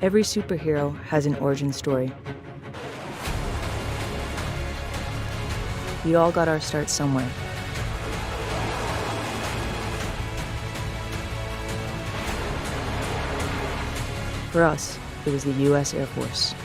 Every superhero has an origin story. We all got our start somewhere. For us, it was the U.S. Air Force.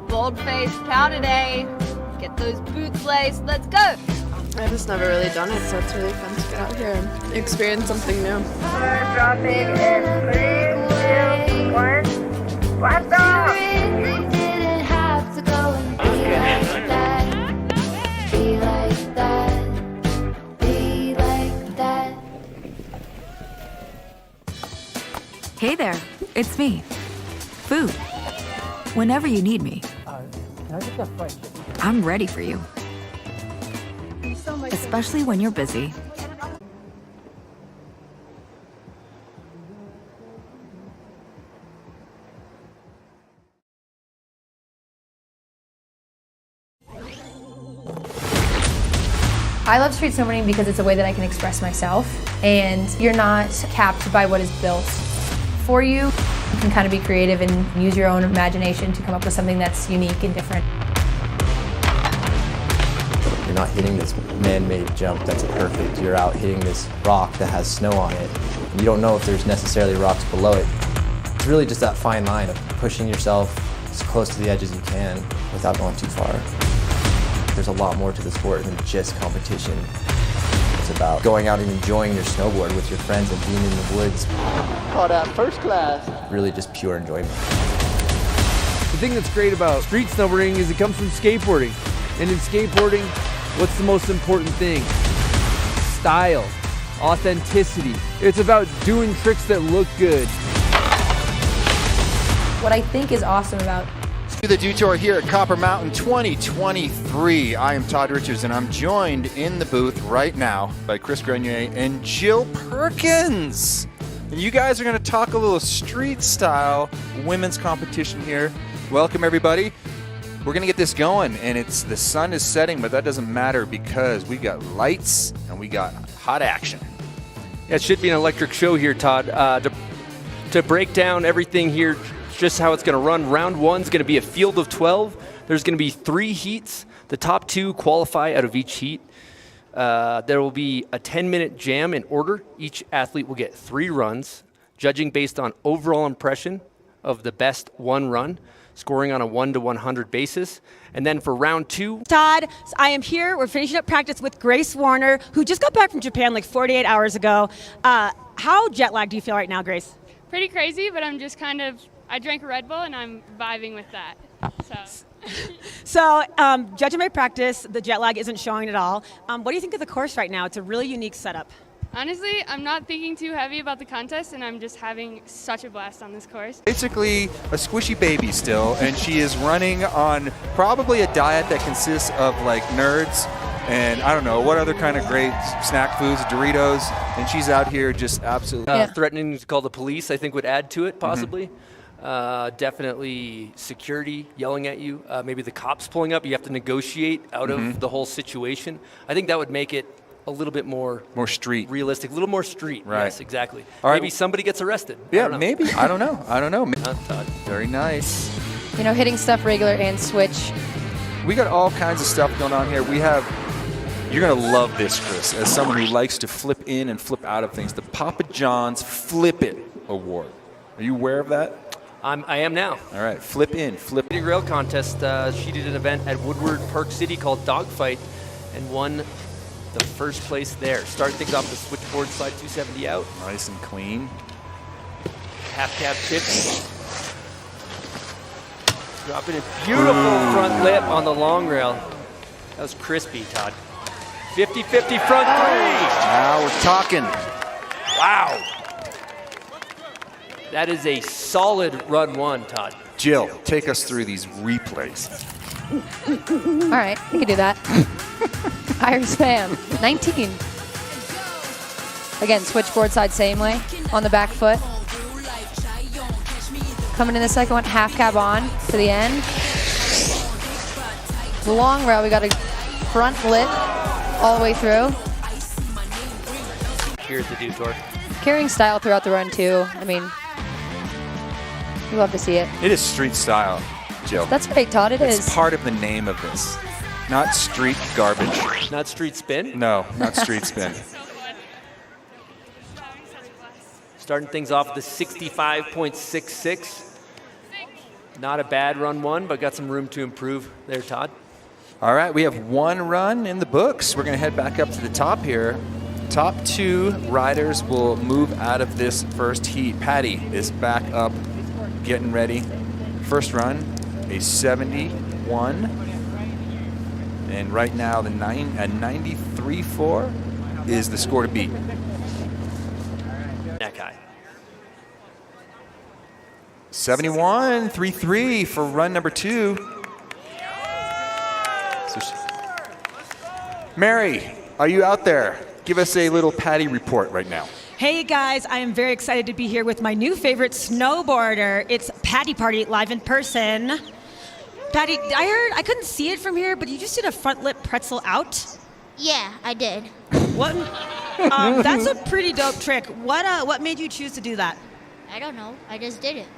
Bold-faced cow today. Get those boots laced. Let's go. I've just never really done it, so it's really fun to get out here and experience something new. Dropping in 3, 2, 1. Blast off! Hey there, it's me. Food. Whenever you need me. I'm ready for you. Especially when you're busy. I love street snowboarding because it's a way that I can express myself, and you're not capped by what is built for you. You can kind of be creative and use your own imagination to come up with something that's unique and different. You're not hitting this man-made jump that's perfect. You're out hitting this rock that has snow on it. And you don't know if there's necessarily rocks below it. It's really just that fine line of pushing yourself as close to the edge as you can without going too far. There's a lot more to the sport than just competition. It's about going out and enjoying your snowboard with your friends and being in the woods. Caught out first class. Really just pure enjoyment. The thing that's great about street snowboarding is it comes from skateboarding. And in skateboarding, what's the most important thing? Style, authenticity. It's about doing tricks that look good. What I think is awesome about To the detour here at Copper Mountain 2023. I am Todd Richards, and I'm joined in the booth right now by Chris Grenier and Jill Perkins. And you guys are going to talk a little street style women's competition here. Welcome, everybody. We're going to get this going, and the sun is setting, but that doesn't matter because we got lights and we got hot action. Yeah, it should be an electric show here, Todd. To break down everything here, just how it's going to run. Round one's going to be a field of 12. There's going to be 3 heats. The top 2 qualify out of each heat. There will be a 10-minute jam in order. Each athlete will get 3 runs, judging based on overall impression of the best one run, scoring on a 1 to 100 basis. And then for round 2. Todd, I am here. We're finishing up practice with Grace Warner, who just got back from Japan like 48 hours ago. How jet lagged do you feel right now, Grace? Pretty crazy, but I'm just I drank a Red Bull and I'm vibing with that. So, judging my practice, the jet lag isn't showing at all. What do you think of the course right now? It's a really unique setup. Honestly, I'm not thinking too heavy about the contest, and I'm just having such a blast on this course. Basically a squishy baby still, and she is running on probably a diet that consists of like nerds and I don't know what other kind of great snack foods, Doritos, and she's out here just absolutely threatening to call the police, I think, would add to it possibly. Definitely security yelling at you, maybe the cops pulling up. You have to negotiate out of the whole situation. I think that would make it a little bit more street, realistic, a little more street. Right. Yes, exactly. All maybe right. somebody gets arrested. Yeah, maybe. I don't know. Todd. Very nice. You know, hitting stuff regular and switch. We got all kinds of stuff going on here. You're going to love this, Chris, as someone who likes to flip in and flip out of things. The Papa John's Flip It Award. Are you aware of that? I am now. All right, flip in, flip. Big rail contest. She did an event at Woodward Park City called Dogfight and won the first place there. Started things off the switchboard slide 270 out. Nice and clean. Half cab chips. Dropping a beautiful front lip on the long rail. That was crispy, Todd. 50-50 front 3. Now we're talking. Wow. That is a solid run 1, Todd. Jill, take us through these replays. All right, we can do that. Iris Pham, 19. Again, switchboard side same way on the back foot. Coming in the second one, half cab on to the end. The long rail, we got a front lip all the way through. Here's the Detour. Carrying style throughout the run too. I mean, you love to see it. It is street style, Jill. That's right, Todd, it is. It's part of the name of this. Not street garbage. Not street spin? No, not street spin. Starting things off with the 65.66. Not a bad run one, but got some room to improve there, Todd. All right, we have one run in the books. We're going to head back up to the top here. Top 2 riders will move out of this first heat. Patty is back up, getting ready. First run, a 71. And right now, a 93.4 is the score to beat. Neck high. 71.33 for run number 2. So Mary, are you out there? Give us a little Patty report right now. Hey guys, I am very excited to be here with my new favorite snowboarder. It's Patty Party live in person. Patty, I couldn't see it from here, but you just did a front lip pretzel out? Yeah, I did. What? That's a pretty dope trick. What made you choose to do that? I don't know. I just did it.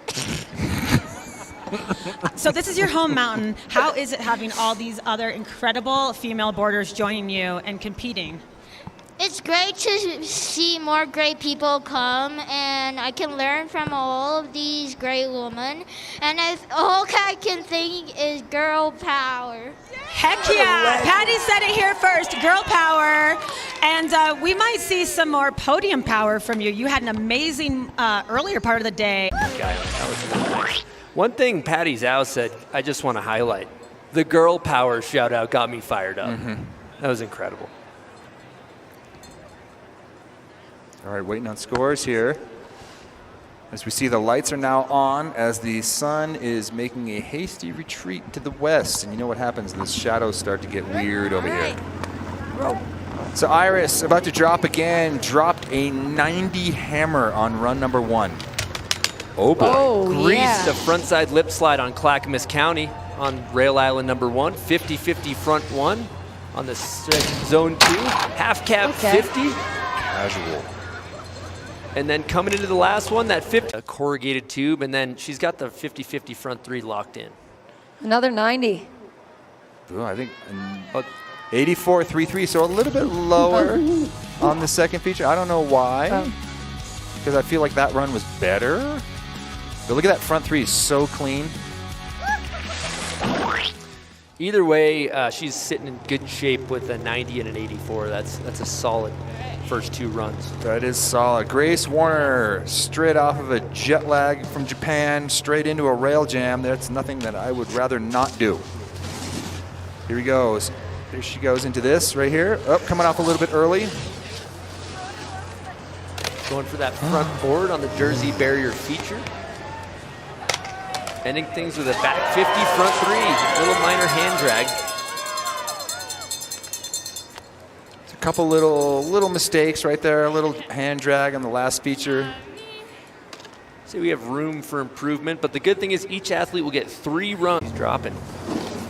So this is your home mountain. How is it having all these other incredible female boarders joining you and competing? It's great to see more great people come, and I can learn from all of these great women. And all I can think is girl power. Heck yeah! Patty said it here first, girl power. And we might see some more podium power from you. You had an amazing earlier part of the day. That was really nice. One thing Patty Zhao said, I just want to highlight. The girl power shout out got me fired up. That was incredible. All right, waiting on scores here. As we see, the lights are now on as the sun is making a hasty retreat to the west. And you know what happens? The shadows start to get weird over here. So Iris, about to drop again, dropped a 90 hammer on run number 1. Oh boy. Greased the frontside lip slide on Clackamas County on rail island number 1. 50-50 front 1 on the zone 2. Half cab 50. Casual. And then coming into the last one, that 50, a corrugated tube, and then she's got the 50-50 front 3 locked in. Another 90. Ooh, I think 84.33, so a little bit lower on the second feature. I don't know why, because I feel like that run was better. But look at that front 3, so clean. Either way, she's sitting in good shape with a 90 and an 84. That's a solid first 2 runs. That is solid. Grace Warner, straight off of a jet lag from Japan, straight into a rail jam. That's nothing that I would rather not do. Here he goes. There she goes into this right here. Oh, coming off a little bit early. Going for that front board on the Jersey Barrier feature. Ending things with a back 50 front 3. Little minor hand drag. A couple little mistakes right there. A little hand drag on the last feature. So we have room for improvement, but the good thing is each athlete will get 3 runs. Dropping.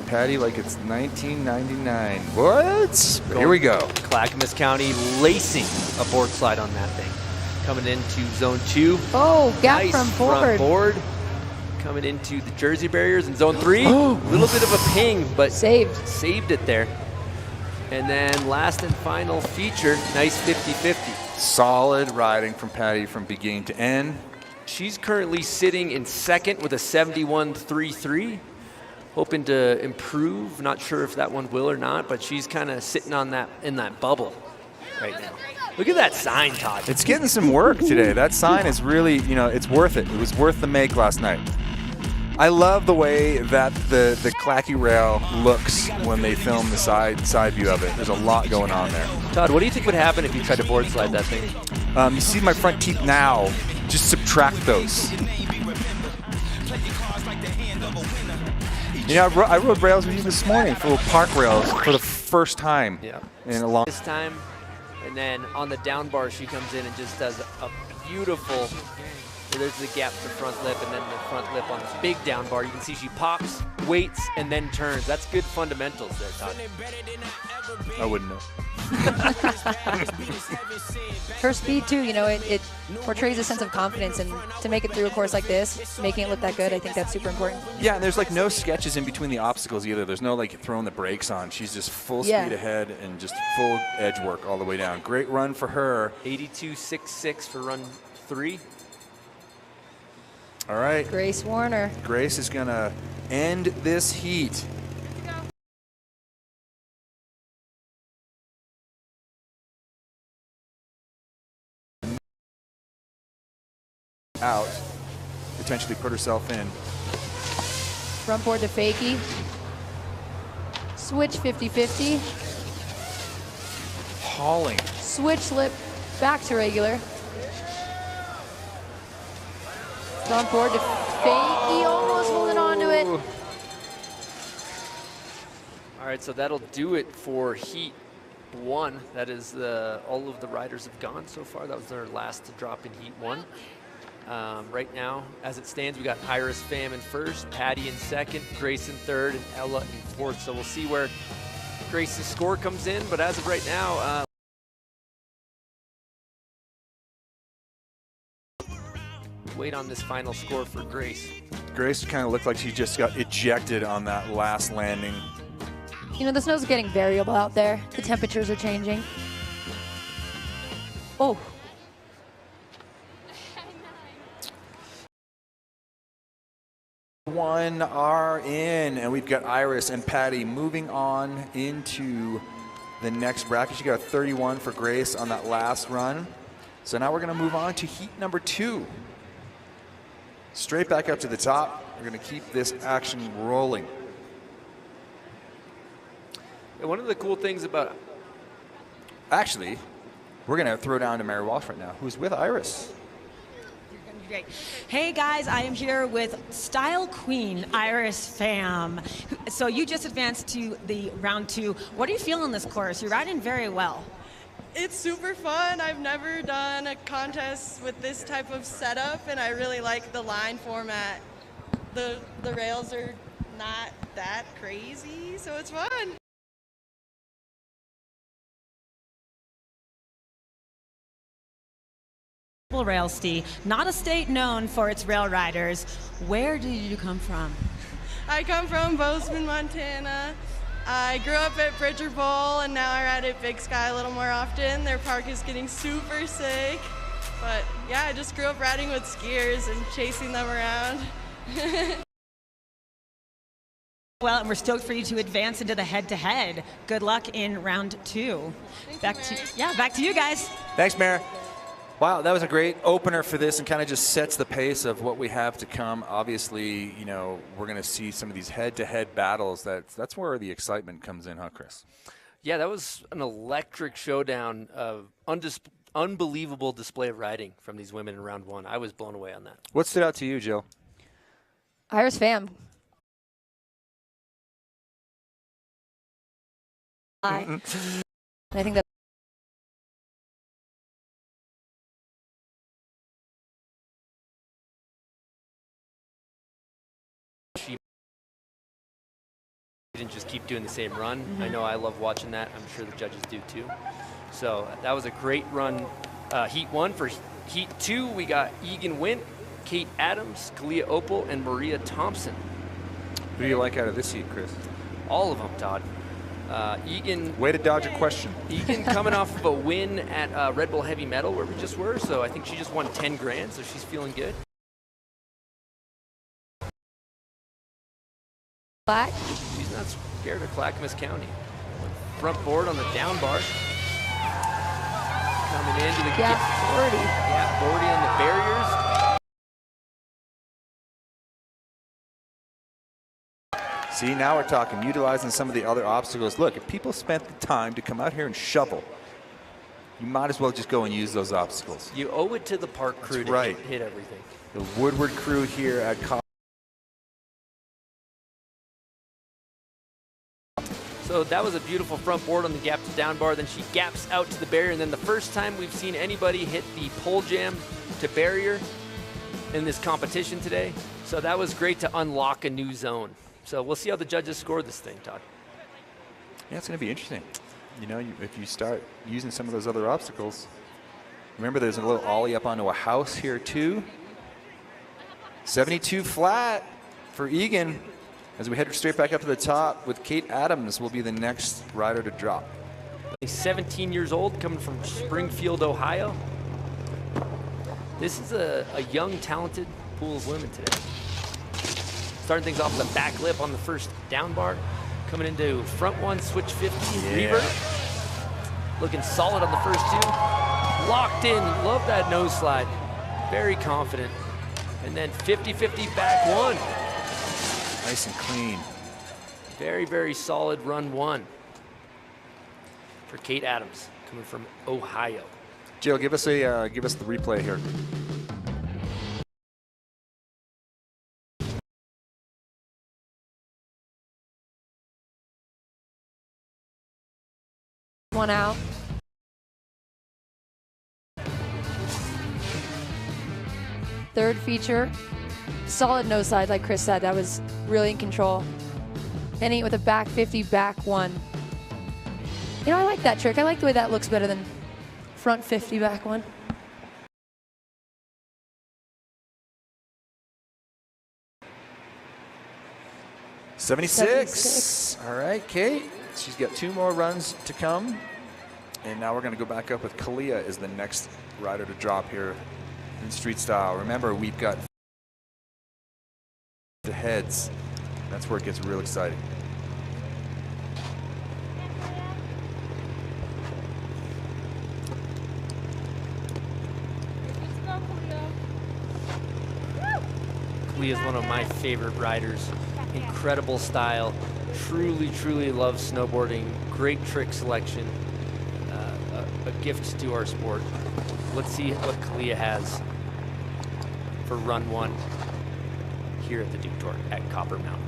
Patty like it's 1999. What? Here we go. Clackamas County lacing a board slide on that thing. Coming into zone 2. Oh, gap nice from front board. Coming into the Jersey Barriers in zone 3. A little bit of a ping, but saved it there. And then last and final feature, nice 50-50. Solid riding from Patty from beginning to end. She's currently sitting in second with a 71.33. Hoping to improve. Not sure if that one will or not, but she's kind of sitting on that in that bubble right now. Look at that sign, Todd. It's getting some work today. That sign is really, it's worth it. It was worth the make last night. I love the way that the Clacky Rail looks when they film the side view of it. There's a lot going on there. Todd, what do you think would happen if you tried to board slide that thing? You see my front teeth now. Just subtract those. I rode rails with you this morning, for park rails, for the first time in a long. This time, and then on the down bar, she comes in and just does a beautiful So there's the gap to front lip and then the front lip on this big down bar. You can see she pops, waits, and then turns. That's good fundamentals there, Todd. I wouldn't know. Her speed too, you know, it portrays a sense of confidence, and to make it through a course like this, making it look that good, I think that's super important. Yeah, and there's like no sketches in between the obstacles either. There's no like throwing the brakes on. She's just full speed ahead and just full edge work all the way down. Great run for her. 82.66 for run 3. All right. Grace Warner. Grace is going to end this heat. Out, potentially put herself in. Front board to fakie. Switch 50-50. Hauling. Switch lip back to regular. Front board to fakie, almost holding on to it. All right, so that'll do it for heat 1. That is all of the riders have gone so far. That was their last to drop in heat 1. Right now, as it stands, we got Iris Pham in first, Patty in second, Grace in third, and Ella in fourth. So we'll see where Grace's score comes in. But as of right now, wait on this final score for Grace. Grace kind of looked like she just got ejected on that last landing. You know, the snow's getting variable out there. The temperatures are changing. Oh. One are in, and we've got Iris and Patty moving on into the next bracket. She got a 31 for Grace on that last run. So now we're going to move on to heat number 2. Straight back up to the top. We're going to keep this action rolling. And one of the cool things about... Actually, we're going to throw down to Mary Walsh right now, who's with Iris. Great. Hey guys, I am here with Style Queen Iris Pham. So you just advanced to the round 2. What are you feeling this course? You're riding very well. It's super fun. I've never done a contest with this type of setup, and I really like the line format. The rails are not that crazy, so it's fun. Rail Stee, not a state known for its rail riders. Where did you come from? I come from Bozeman, Montana. I grew up at Bridger Bowl, and now I ride at Big Sky a little more often. Their park is getting super sick. But yeah, I just grew up riding with skiers and chasing them around. Well, and we're stoked for you to advance into the head-to-head. Good luck in round 2. Back to you guys. Thanks, Mare. Wow, that was a great opener for this and kind of just sets the pace of what we have to come. Obviously, you know, we're going to see some of these head-to-head battles. That's where the excitement comes in, huh, Chris? Yeah, that was an electric showdown of unbelievable display of riding from these women in round 1. I was blown away on that. What stood out to you, Jill? Iris Pham. I think that she didn't just keep doing the same run. I know I love watching that. I'm sure the judges do too. So that was a great run. Heat 1. For Heat 2, we got Egan Wint, Kate Adams, Kalia Opal, and Maria Thompson. Who do you like out of this heat, Chris? All of them, Todd. Egan. Way to dodge a question. Egan coming off of a win at Red Bull Heavy Metal where we just were, so I think she just won 10 grand, so she's feeling good. Clack. She's not scared of Clackamas County. Front board on the down bar. Coming into the gap 40. Gap 40 on the barriers. See, now we're talking, utilizing some of the other obstacles. Look, if people spent the time to come out here and shovel, you might as well just go and use those obstacles. You owe it to the park crew to hit everything. The Woodward crew here at So that was a beautiful front board on the gap to down bar. Then she gaps out to the barrier. And then the first time we've seen anybody hit the pole jam to barrier, in this competition today. So that was great to unlock a new zone. So we'll see how the judges score this thing, Todd. Yeah, it's going to be interesting. You know, if you start using some of those other obstacles. Remember, there's a little ollie up onto a house here too. 72 flat for Egan as we head straight back up to the top with Kate Adams will be the next rider to drop. He's 17 years old, coming from Springfield, Ohio. This is a young, talented pool of women today. Starting things off with a back lip on the first down bar. Coming into front one, switch 50, revert. Looking solid on the first two. Locked in, love that nose slide. Very confident. And then 50-50 back one. Nice and clean. Very, very solid run one for Kate Adams, coming from Ohio. Jill, give us the replay here. One out. Third feature, solid nose slide, like Chris said. That was really in control. Hitting it with a back 50, back one. You know, I like that trick. I like the way that looks better than front 50, back one. $76. All right, Kate. She's got 2 more runs to come. And now we're going to go back up with Kalia as the next rider to drop here in street style. Remember, we've got the heads. That's where it gets real exciting. Kalia is one of my favorite riders. Incredible style. Truly, truly loves snowboarding. Great trick selection. A gift to our sport. Let's see what Kalia has for run one here at the Duke Tour at Copper Mountain.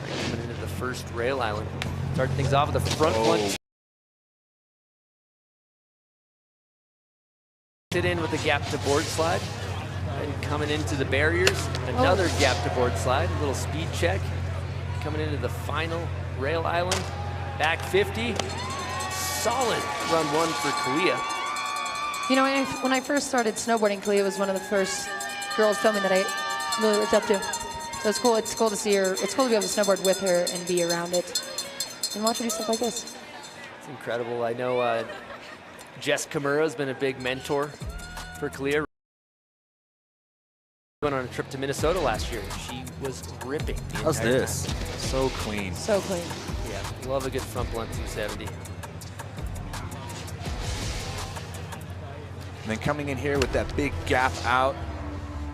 Right, coming into the first rail island. Starting things off with the front one. Sit in with the gap to board slide. And coming into the barriers, another gap to board slide, a little speed check. Coming into the final rail island, back 50. Solid run one for Kalia. You know, when I first started snowboarding, Kalia was one of the first girls filming that I really looked up to. So it's cool. It's cool to see her. It's cool to be able to snowboard with her and be around it and watch her do stuff like this. It's incredible. I know Jess Kimura has been a big mentor for Kalia. Went on a trip to Minnesota last year. She was ripping. How's this? So clean. So clean. Yeah, love a good front blunt 270. And then coming in here with that big gap out.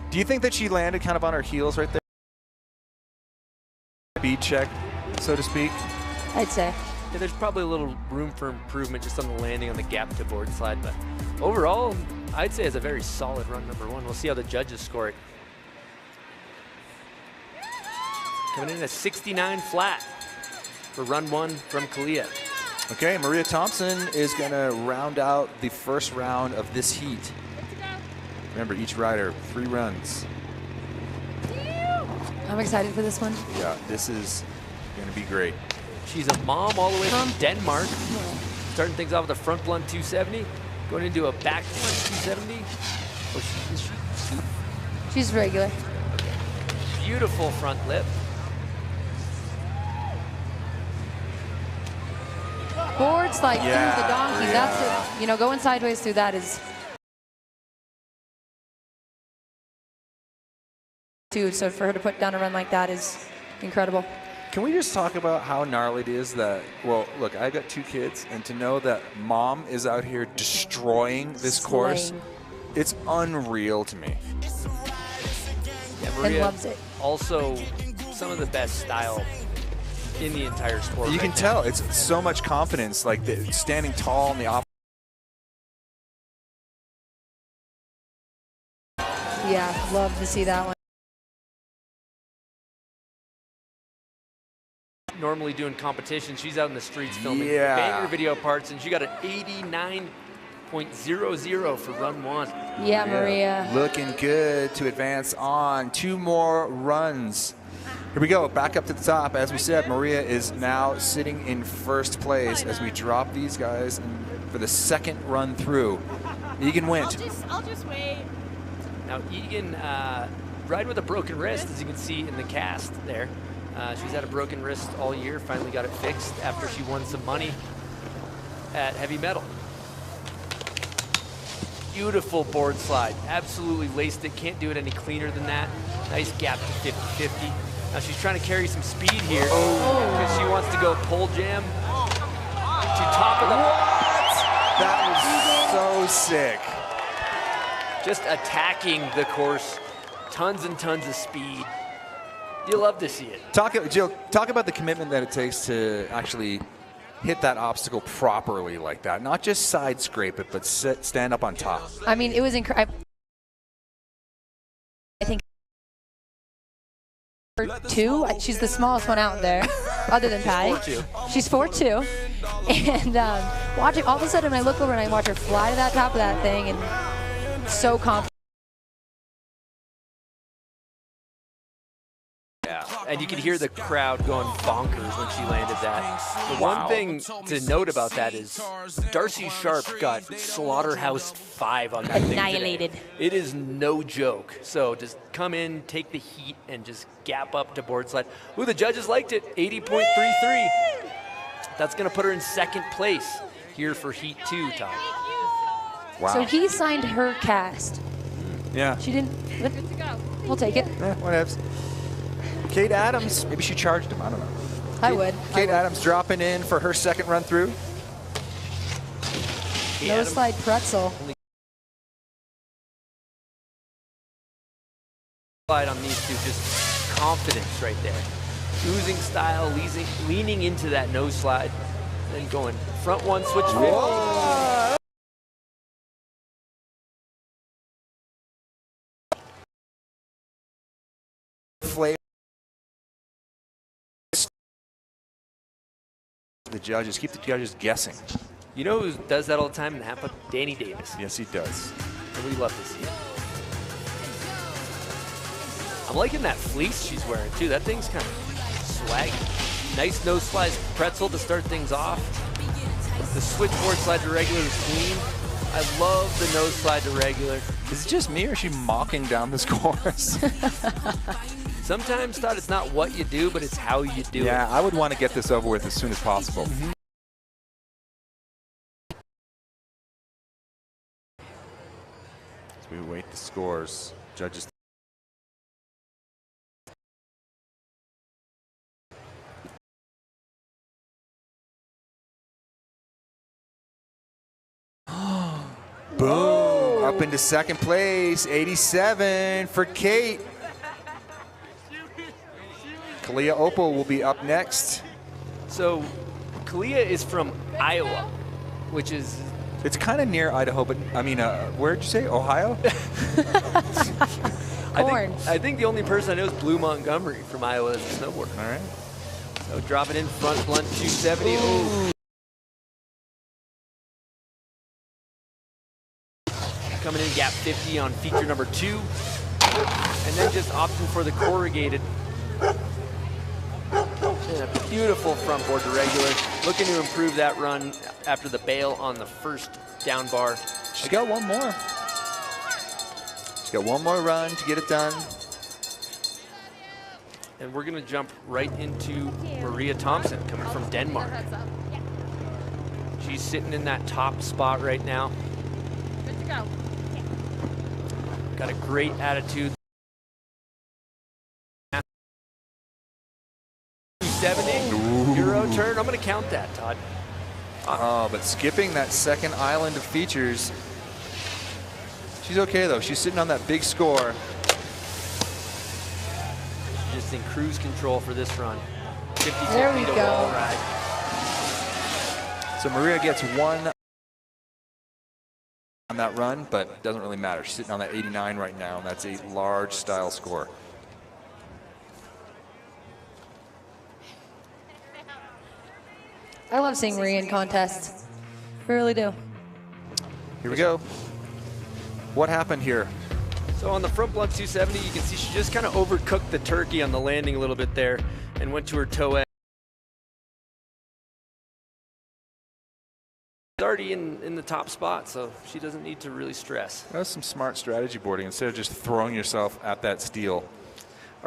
Do you think that she landed kind of on her heels right there? Speed check, so to speak? I'd say. Yeah, there's probably a little room for improvement just on the landing on the gap to board slide, but overall, I'd say it's a very solid run number one. We'll see how the judges score it. Coming in at 69 flat for run one from Kalia. Okay, Maria Thompson is going to round out the first round of this heat. Remember, each rider, 3 runs. I'm excited for this one. Yeah, this is going to be great. She's a mom all the way from Denmark. Starting things off with a front blunt 270, going into a back blunt 270. Oh, is she? She's regular. Beautiful front lip. Board slide through the donkey. Yeah. That's it. You know, going sideways through that is. So for her to put down a run like that is incredible. Can we just talk about how gnarly it is that, well, look, I've got 2 kids, and to know that mom is out here destroying this course, it's unreal to me. Yeah, Maria loves it. Also, some of the best style in the entire sport. You can tell it's so much confidence, like standing tall on the opposite. Yeah, love to see that one. Normally doing competition, she's out in the streets filming Yeah. banger video parts, and she got an 89 88.00 for run 1. Yeah, Maria. Looking good to advance on. 2 more runs. Here we go, back up to the top. As we said, Maria is now sitting in first place as we drop these guys for the second run through. Egan went. I'll just wait. Now Egan riding with a broken wrist, as you can see in the cast there. She's had a broken wrist all year, finally got it fixed after she won some money at Heavy Metal. Beautiful board slide, absolutely laced it, can't do it any cleaner than that. Nice gap to 50-50. Now she's trying to carry some speed here because she wants to go pole jam to top of the... What? That was so sick. Just attacking the course, tons and tons of speed. You love to see it. Jill, talk about the commitment that it takes to actually hit that obstacle properly like that. Not just side scrape it, but stand up on top. I mean, it was incredible. I think 2. She's the smallest one out there, other than Patty. She's 4'2". And watching, all of a sudden I look over and I watch her fly to that top of that thing, and so confident. Yeah, and you could hear the crowd going bonkers when she landed that. The one thing to note about that is Darcy Sharp got Slaughterhouse 5 on that thing Annihilated. today. It is no joke. So just come in, take the heat, and just gap up to board slide. Ooh, the judges liked it, 80.33. That's going to put her in second place here for Heat 2, Todd. Wow. So he signed her cast. Yeah. She didn't. Good to go. We'll take it. Whatevs. Kate Adams, maybe she charged him, I don't know. I would. Kate Adams dropping in for her second run through. No slide pretzel. Slide on these two, just confidence right there. Oozing style, leaning into that nose slide, then going front one, switch 50. Whoa. Flavor. The judges, keep the judges guessing. You know who does that all the time in Napa? Danny Davis. Yes, he does. And we love to see it. I'm liking that fleece she's wearing too. That thing's kind of swaggy. Nice nose slide pretzel to start things off. The switchboard slide to regular is clean. I love the nose slide to regular. Is it just me or is she mocking down this course? Sometimes, Todd, it's not what you do, but it's how you do it. Yeah, I would want to get this over with as soon as possible. As we await the scores, judges. Boom! Up into second place, 87 for Kate. Kalia Opal will be up next. So, Kalia is from Iowa, which is... It's kind of near Idaho, but I mean, where did you say? Ohio? I think the only person I know is Blue Montgomery from Iowa as a snowboarder. All right. So drop it in front blunt 270. Ooh. Coming in gap 50 on feature number 2. And then just opting for the corrugated. And a beautiful front board to regular. Looking to improve that run after the bail on the first down bar. She's got one more. She's got one more run to get it done. And we're going to jump right into Maria Thompson coming from Denmark. She's sitting in that top spot right now. Good to go. Got a great attitude. 270 Euro turn. I'm going to count that, Todd. Oh, but skipping that second island of features. She's okay, though. She's sitting on that big score. Just in cruise control for this run. 52 There we feet of go. wall ride. So Maria gets one on that run, but it doesn't really matter. She's sitting on that 89 right now, and that's a large style score. I love seeing Maria in contests. I really do. Here we go. What happened here? So on the front blunt 270, you can see she just kind of overcooked the turkey on the landing a little bit there and went to her toe edge. She's already in the top spot, so she doesn't need to really stress. That's some smart strategy boarding instead of just throwing yourself at that steel. All right,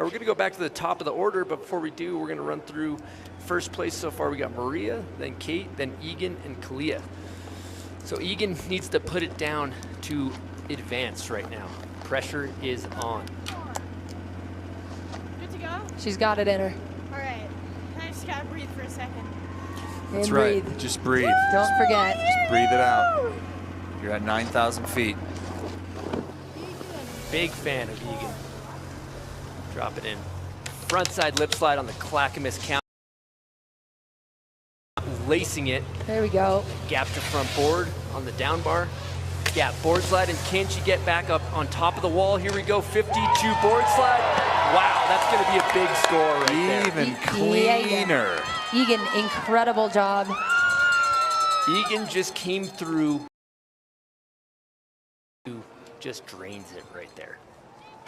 we're going to go back to the top of the order, but before we do, we're going to run through first place so far. We got Maria, then Kate, then Egan, and Kalia. So Egan needs to put it down to advance right now. Pressure is on. Good to go? She's got it in her. All right. I just gotta breathe for a second. That's And right. breathe. Just breathe. Don't forget. Just breathe it out. You're at 9,000 feet. Big fan of Egan. Drop it in. Frontside lip slide on the Clackamas count. Lacing it. There we go. Gap to front board on the down bar. Gap board slide, and can she get back up on top of the wall? Here we go, 52 board slide. Wow, that's going to be a big score right there. Even cleaner. Egan, incredible job. Egan just came through. Just drains it right there.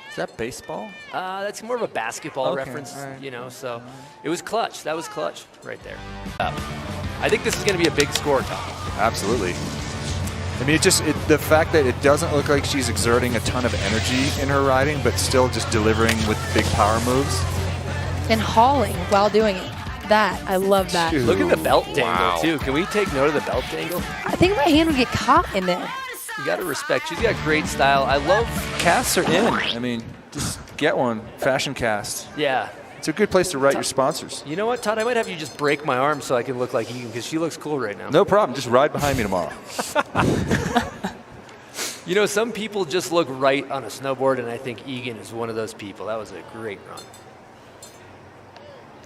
Is that baseball? That's more of a basketball Okay, reference, all right. you know, so it was clutch. That was clutch right there. I think this is going to be a big score, Tom. Absolutely. I mean, the fact that it doesn't look like she's exerting a ton of energy in her riding, but still just delivering with big power moves. And hauling while doing it. I love that. Dude. Look at the belt dangle, Wow. too. Can we take note of the belt dangle? I think my hand would get caught in there. You got to respect. She's got great style. I love. Casts are in. I mean, just get one. Fashion cast. Yeah. It's a good place to write your sponsors. You know what, Todd? I might have you just break my arm so I can look like Egan, because she looks cool right now. No problem. Just ride behind me tomorrow. You know, some people just look right on a snowboard, and I think Egan is one of those people. That was a great run.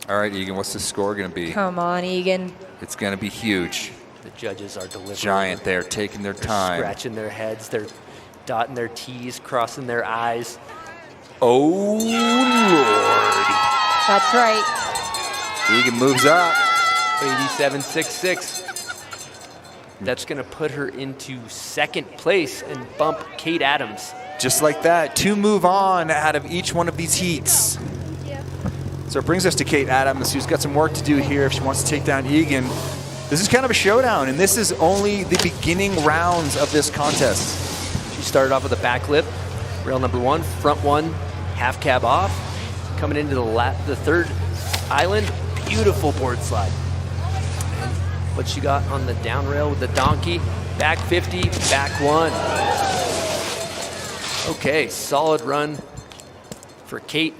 All right, Egan, what's the score going to be? Come on, Egan. It's going to be huge. The judges are delivering. Giant there, taking their time. Scratching their heads. They're dotting their T's, crossing their I's. Oh, Lord. That's right. Egan moves up. 87.66. That's going to put her into second place and bump Kate Adams. Just like that. 2 move on out of each one of these heats. So it brings us to Kate Adams, who's got some work to do here if she wants to take down Egan. This is kind of a showdown, and this is only the beginning rounds of this contest. She started off with a back lip, rail number 1, front 1, half cab off. Coming into the third island, beautiful board slide. And what she got on the down rail with the donkey, back 50, back 1. Okay, solid run for Kate.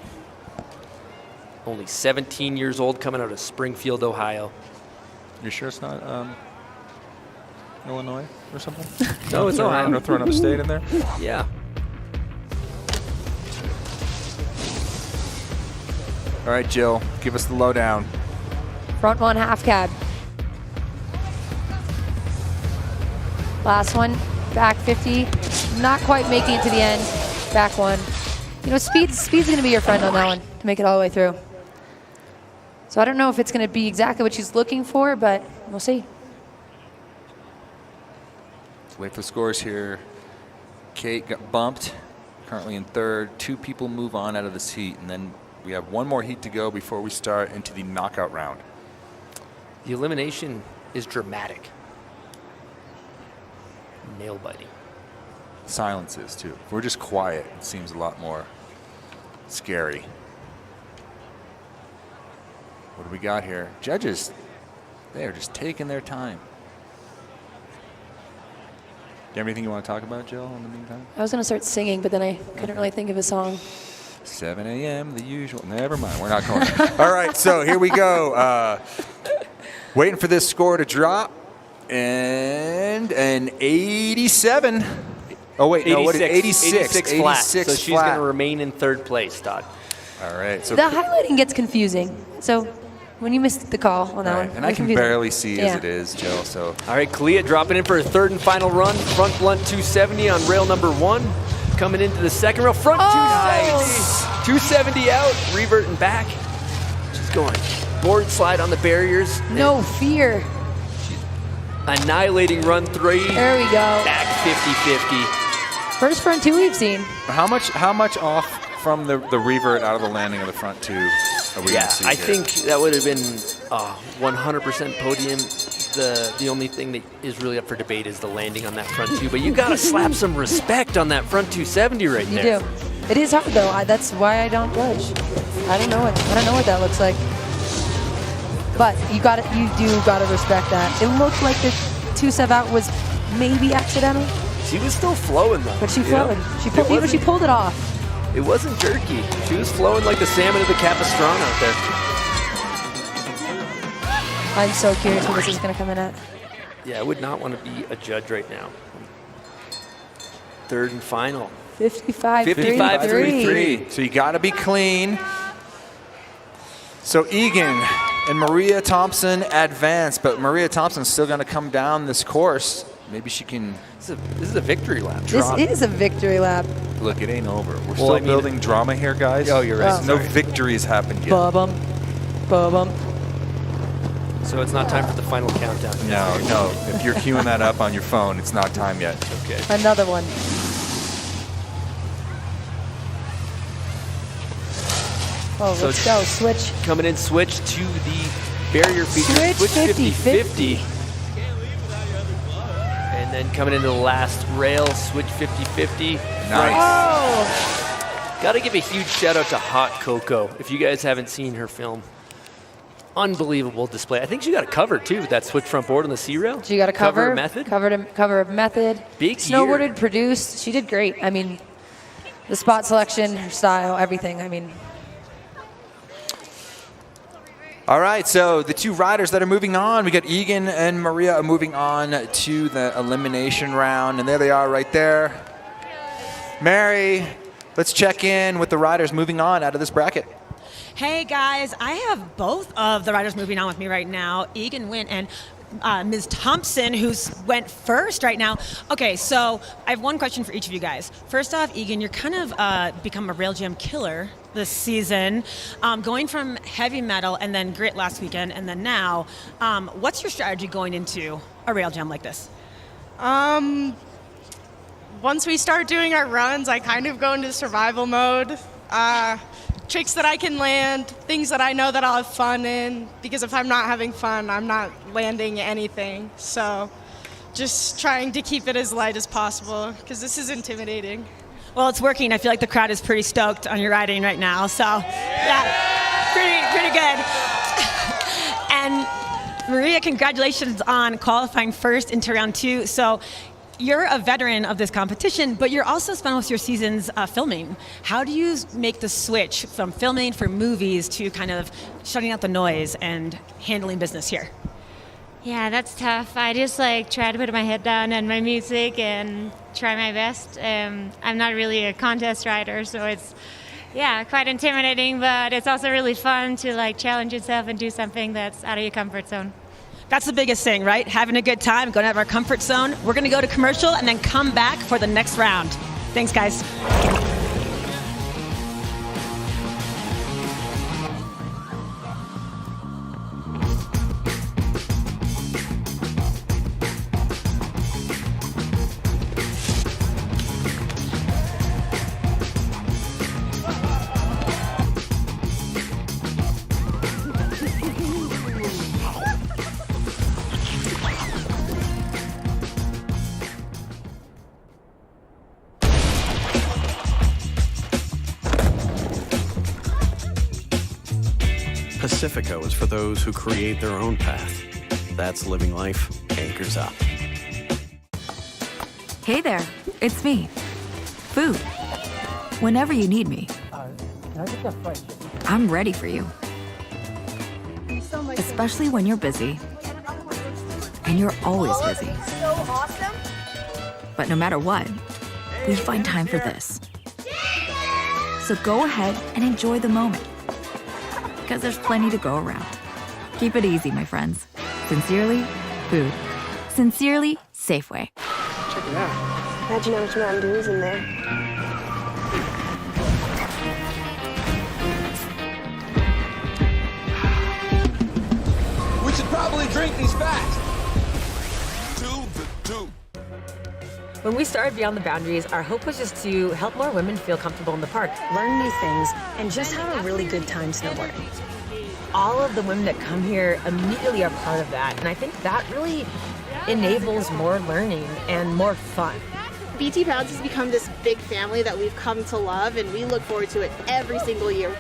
Only 17 years old, coming out of Springfield, Ohio. You sure it's not Illinois or something? No, it's Ohio. Not throwing up a state in there? Yeah. All right, Jill, give us the lowdown. Front 1, half cab. Last one, back 50. Not quite making it to the end. Back 1. You know, speed's going to be your friend on that one to make it all the way through. So I don't know if it's going to be exactly what she's looking for, but we'll see. Let's wait for the scores here. Kate got bumped, currently in third. 2 people move on out of this heat, and then we have 1 more heat to go before we start into the knockout round. The elimination is dramatic. Nail biting. Silences, too. If we're just quiet, it seems a lot more scary. What do we got here? Judges, they are just taking their time. Do you have anything you want to talk about, Jill, in the meantime? I was going to start singing, but then I couldn't really think of a song. 7 a.m., the usual. Never mind, we're not going there. All right, so here we go. Waiting for this score to drop. And an 87. Oh, wait, no, what is 86? 86 flat. So she's going flat. to remain in third place, Todd. All right. So The highlighting gets confusing. So when you missed the call on that one. and I can confusing. barely see as it is, Jill. So All right, Kalia dropping in for her third and final run. Front blunt 270 on rail number 1. Coming into the second rail, front 270 out, reverting back. She's going board slide on the barriers. No fear. Annihilating run 3. There we go. Back 50-50. First front 2 we've seen. How much off from the revert out of the landing of the front 2 are we going to see I here? think that would have been 100% podium. The only thing that is really up for debate is the landing on that front 2. But you got to slap some respect on that front 270 right You there. do. It is hard though. That's why I don't judge. I don't know what that looks like. But you do gotta respect that. It looked like the 2-7 out was maybe accidental. She was still flowing though. But she flowed. She pulled it off. It wasn't jerky. She was flowing like the salmon of the Capistrano out there. I'm so curious what this is gonna come in at. Yeah, I would not want to be a judge right now. Third and final. 55-3. So you got to be clean. So Egan and Maria Thompson advance, but Maria Thompson's still going to come down this course. Maybe she can. This is a victory lap. This is a victory lap. Look, it ain't over. We're still building drama here, guys. Oh, you're right. No victories happened yet. Bum. So it's not time for the final countdown. No. If you're queuing that up on your phone, it's not time yet. Okay. Another one. Oh, So let's go. Switch. Coming in, switch to the barrier feature. Switch 50-50. And then coming into the last rail, switch 50-50. Nice. Oh! Got to give a huge shout out to Hot Coco. If you guys haven't seen her film, unbelievable display. I think she got a cover too with that switch front board on the C rail. She got a cover. Method. Cover of method. Big Snowboarded, year. produced. She did great. I mean, the spot selection, her style, everything. I mean. All right, so the 2 riders that are moving on, we got Egan and Maria are moving on to the elimination round, and there they are right there. Mary, let's check in with the riders moving on out of this bracket. Hey guys, I have both of the riders moving on with me right now, Egan Wynn and Ms. Thompson, who's went first right now. Okay, so I have one question for each of you guys. First off, Egan, you're kind of become a rail jam killer this season, going from heavy metal and then grit last weekend and then now. What's your strategy going into a rail jam like this? Once we start doing our runs, I kind of go into survival mode. Tricks that I can land, things that I know that I'll have fun in, because if I'm not having fun, I'm not landing anything. So just trying to keep it as light as possible, because this is intimidating. Well, it's working. I feel like the crowd is pretty stoked on your riding right now. So, yeah, pretty good. And Maria, congratulations on qualifying first into round 2. So you're a veteran of this competition, but you're also spent most of your seasons filming. How do you make the switch from filming for movies to kind of shutting out the noise and handling business here? Yeah, that's tough. I just try to put my head down and my music and try my best. I'm not really a contest rider, so it's quite intimidating, but it's also really fun to challenge yourself and do something that's out of your comfort zone. That's the biggest thing, right? Having a good time, going out of our comfort zone. We're going to go to commercial and then come back for the next round. Thanks, guys. Pacifico is for those who create their own path. That's living life anchors up. Hey there, it's me. Food. Whenever you need me, I'm ready for you. Especially when you're busy. And you're always busy. But no matter what, we find time for this. So go ahead and enjoy the moment. Because there's plenty to go around. Keep it easy, my friends. Sincerely, Food. Sincerely, Safeway. Check it out. Imagine how much Mountain Dew is in there. We should probably drink these fast. When we started Beyond the Boundaries, our hope was just to help more women feel comfortable in the park, learn new things, and just have a really good time snowboarding. All of the women that come here immediately are part of that, and I think that really enables more learning and more fun. BT Bounds has become this big family that we've come to love, and we look forward to it every single year.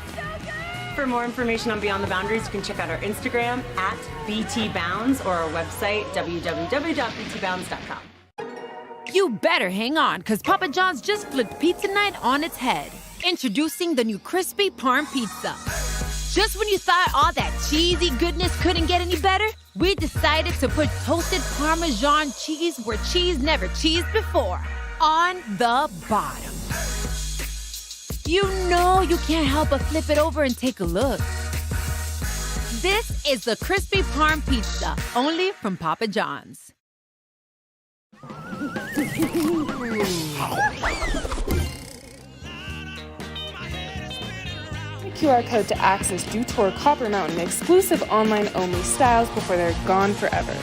For more information on Beyond the Boundaries, you can check out our Instagram at BTBounds or our website, www.btbounds.com. You better hang on, because Papa John's just flipped pizza night on its head. Introducing the new crispy Parm Pizza. Just when you thought all that cheesy goodness couldn't get any better, we decided to put toasted Parmesan cheese where cheese never cheesed before, on the bottom. You know you can't help but flip it over and take a look. This is the crispy Parm Pizza, only from Papa John's. QR code to access Do Tour Copper Mountain exclusive online only styles before they're gone forever.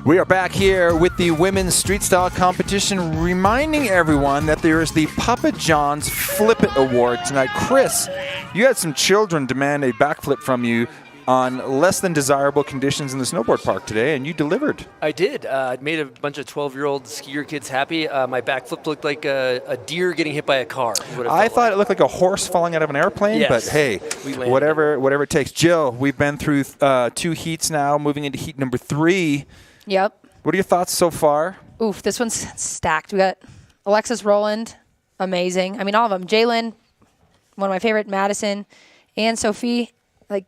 We are back here with the women's street style competition, reminding everyone that there is the Papa John's Flip It Award tonight. Chris, you had some children demand a backflip from you on less than desirable conditions in the snowboard park today, and you delivered. I did. I made a bunch of 12-year-old skier kids happy. My backflip looked like a deer getting hit by a car. I thought it looked like a horse falling out of an airplane, yes, but hey, whatever it takes. Jill, we've been through 2 heats now, moving into heat number 3. Yep. What are your thoughts so far? Oof, this one's stacked. We got Alexis Rowland, amazing. I mean, all of them. Jalen, one of my favorite. Madison, and Sophie. Like,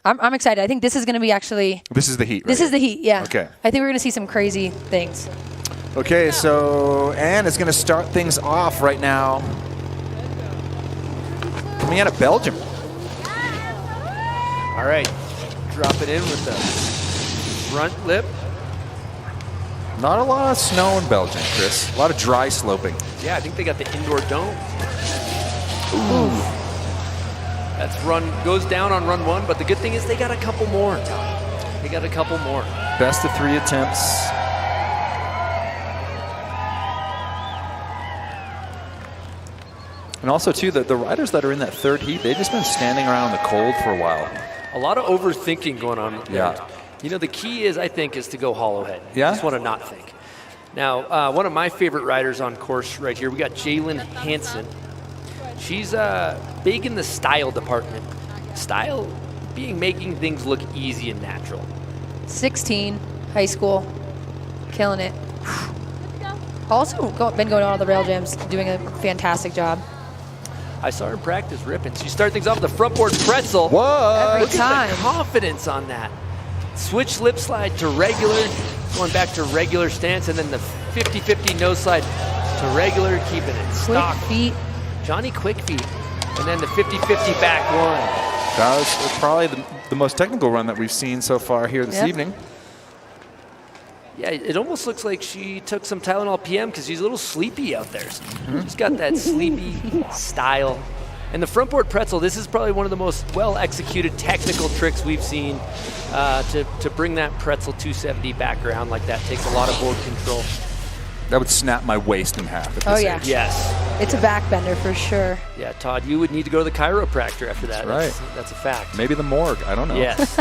I'm excited. I think this is going to be actually. This is the heat. This is the heat. Yeah. Okay. I think we're going to see some crazy things. Okay, so Anne is going to start things off right now. Coming out of Belgium. All right, drop it in with the front lip. Not a lot of snow in Belgium, Chris. A lot of dry sloping. Yeah, I think they got the indoor dome. Ooh. That's goes down on run 1, but the good thing is they got a couple more. They got a couple more. Best of 3 attempts. And also, too, the riders that are in that 3rd heat, they've just been standing around in the cold for a while. A lot of overthinking going on. Yeah. You know, the key is, I think, is to go hollow head. Yeah? You just want to not think. Now, one of my favorite riders on course right here, we got Jalen Hansen. She's big in the style department. Style being making things look easy and natural. 16, high school, killing it. Also been going to all the rail jams, doing a fantastic job. I saw her in practice ripping. She started things off with the front board pretzel. What? Every Look time. at the confidence on that. Switch lip slide to regular, going back to regular stance, and then the 50-50 nose slide to regular, keeping it stock. Quick feet. Johnny quick feet. And then the 50-50 back one. That was probably the most technical run that we've seen so far here this evening. Yeah, it almost looks like she took some Tylenol PM because she's a little sleepy out there. She's got that sleepy style. And the front board pretzel, this is probably one of the most well-executed technical tricks we've seen to bring that pretzel 270 back around like that. Takes a lot of board control. That would snap my waist in half. At Oh, this yeah. age. Yes. It's a backbender for sure. Yeah, Todd, you would need to go to the chiropractor after that. That's right. That's a fact. Maybe the morgue. I don't know. Yes.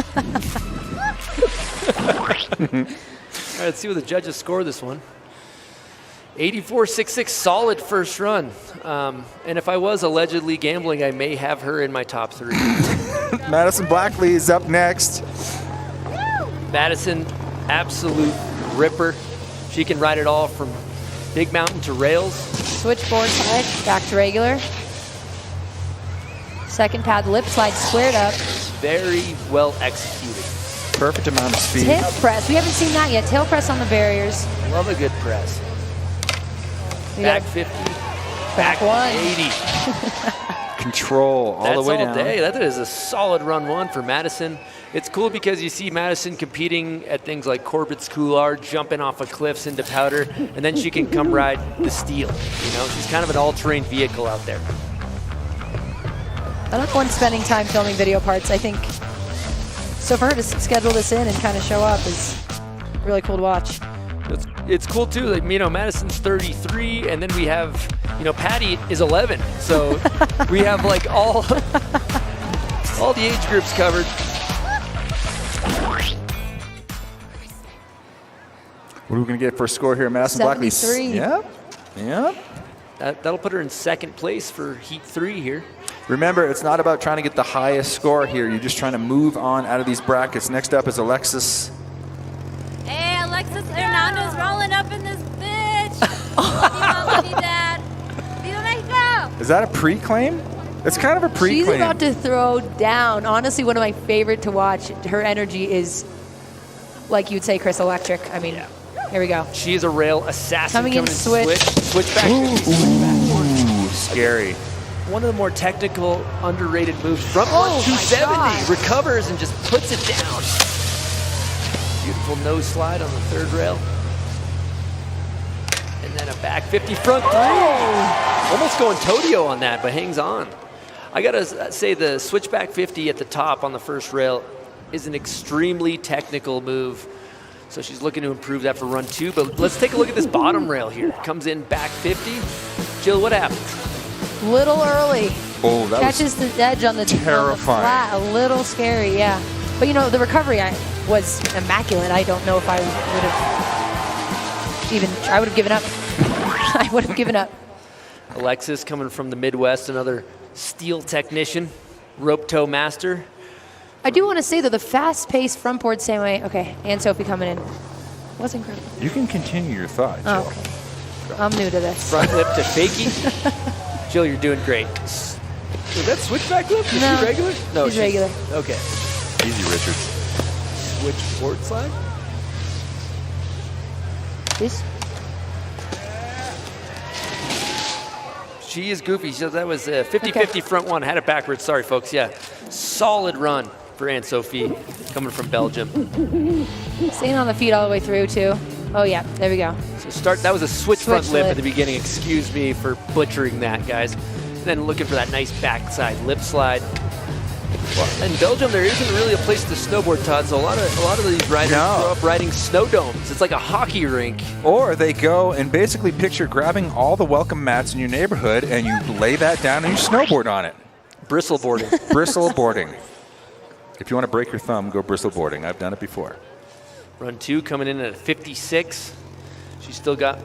All right, let's see what the judges score this one. 84.66, solid first run. And if I was allegedly gambling, I may have her in my top 3. Madison Blackley is up next. Madison, absolute ripper. She can ride it all from big mountain to rails. Switchboard slide, back to regular. Second pad lip slide squared up. Very well executed. Perfect amount of speed. Tail press, we haven't seen that yet. Tail press on the barriers. Love a good press. Back 50. Back 1. 80. Control all the way down. Day. That is a solid run 1 for Madison. It's cool because you see Madison competing at things like Corbett's Couloir, jumping off of cliffs into powder, and then she can come ride the steel. You know, she's kind of an all-terrain vehicle out there. I'm not one spending time filming video parts. I think, so for her to schedule this in and kind of show up is really cool to watch. It's cool too. Like, you know, Madison's 33, and then we have, you know, Patty is 11. So we have like all the age groups covered. What are we going to get for a score here, Madison Blackley? 73. Yep. That'll put her in second place for Heat 3 here. Remember, it's not about trying to get the highest score here. You're just trying to move on out of these brackets. Next up is Alexis. Hey, Alexis Hernandez rolling up in this bitch. Viva Dad. Viva Mexico. Is that a pre-claim? It's kind of a pre-claim. She's about to throw down. Honestly, one of my favorite to watch. Her energy is, like you'd say, Chris Electric. I mean, here we go. She is a rail assassin. Coming in switch. Switch back. Ooh, scary. One of the more technical, underrated moves. Front one, 270. Recovers and just puts it down. Beautiful nose slide on the third rail. And then a back 50 front three. Almost going Todio on that, but hangs on. I gotta say the switchback 50 at the top on the first rail is an extremely technical move. So she's looking to improve that for run 2. But let's take a look at this bottom rail here. Comes in back 50. Jill, what happens? Little early. Oh, that catches the edge on the terrifying. Flat. A little scary, yeah. But you know, the recovery was immaculate. I don't know if I would have given up. I would have given up. Alexis coming from the Midwest, another steel technician, rope toe master. I do want to say, though, the fast-paced front board same way. Okay, and Sophie coming in. Was incredible. You can continue your thought, Jill. Oh, okay. I'm new to this. Front lip to fakie. Jill, you're doing great. Was that switchback lip? Is No. she regular? No, She's regular. Okay. Easy, Richard. Switch board slide. This. She is goofy. So that was a 50-50 front one. Had it backwards. Sorry, folks. Yeah. Solid run for Anne Sophie coming from Belgium. Staying on the feet all the way through, too. Oh, yeah. There we go. So that was a switch front lip lip. at the beginning. Excuse me for butchering that, guys. And then looking for that nice backside lip slide. Well, in Belgium, there isn't really a place to snowboard, Todd. So a lot of these riders grow up riding snow domes. It's like a hockey rink. Or they go and basically picture grabbing all the welcome mats in your neighborhood and you lay that down and you snowboard on it. Bristleboarding. Bristleboarding. If you want to break your thumb, go bristleboarding. I've done it before. Run 2 coming in at a 56. She's still got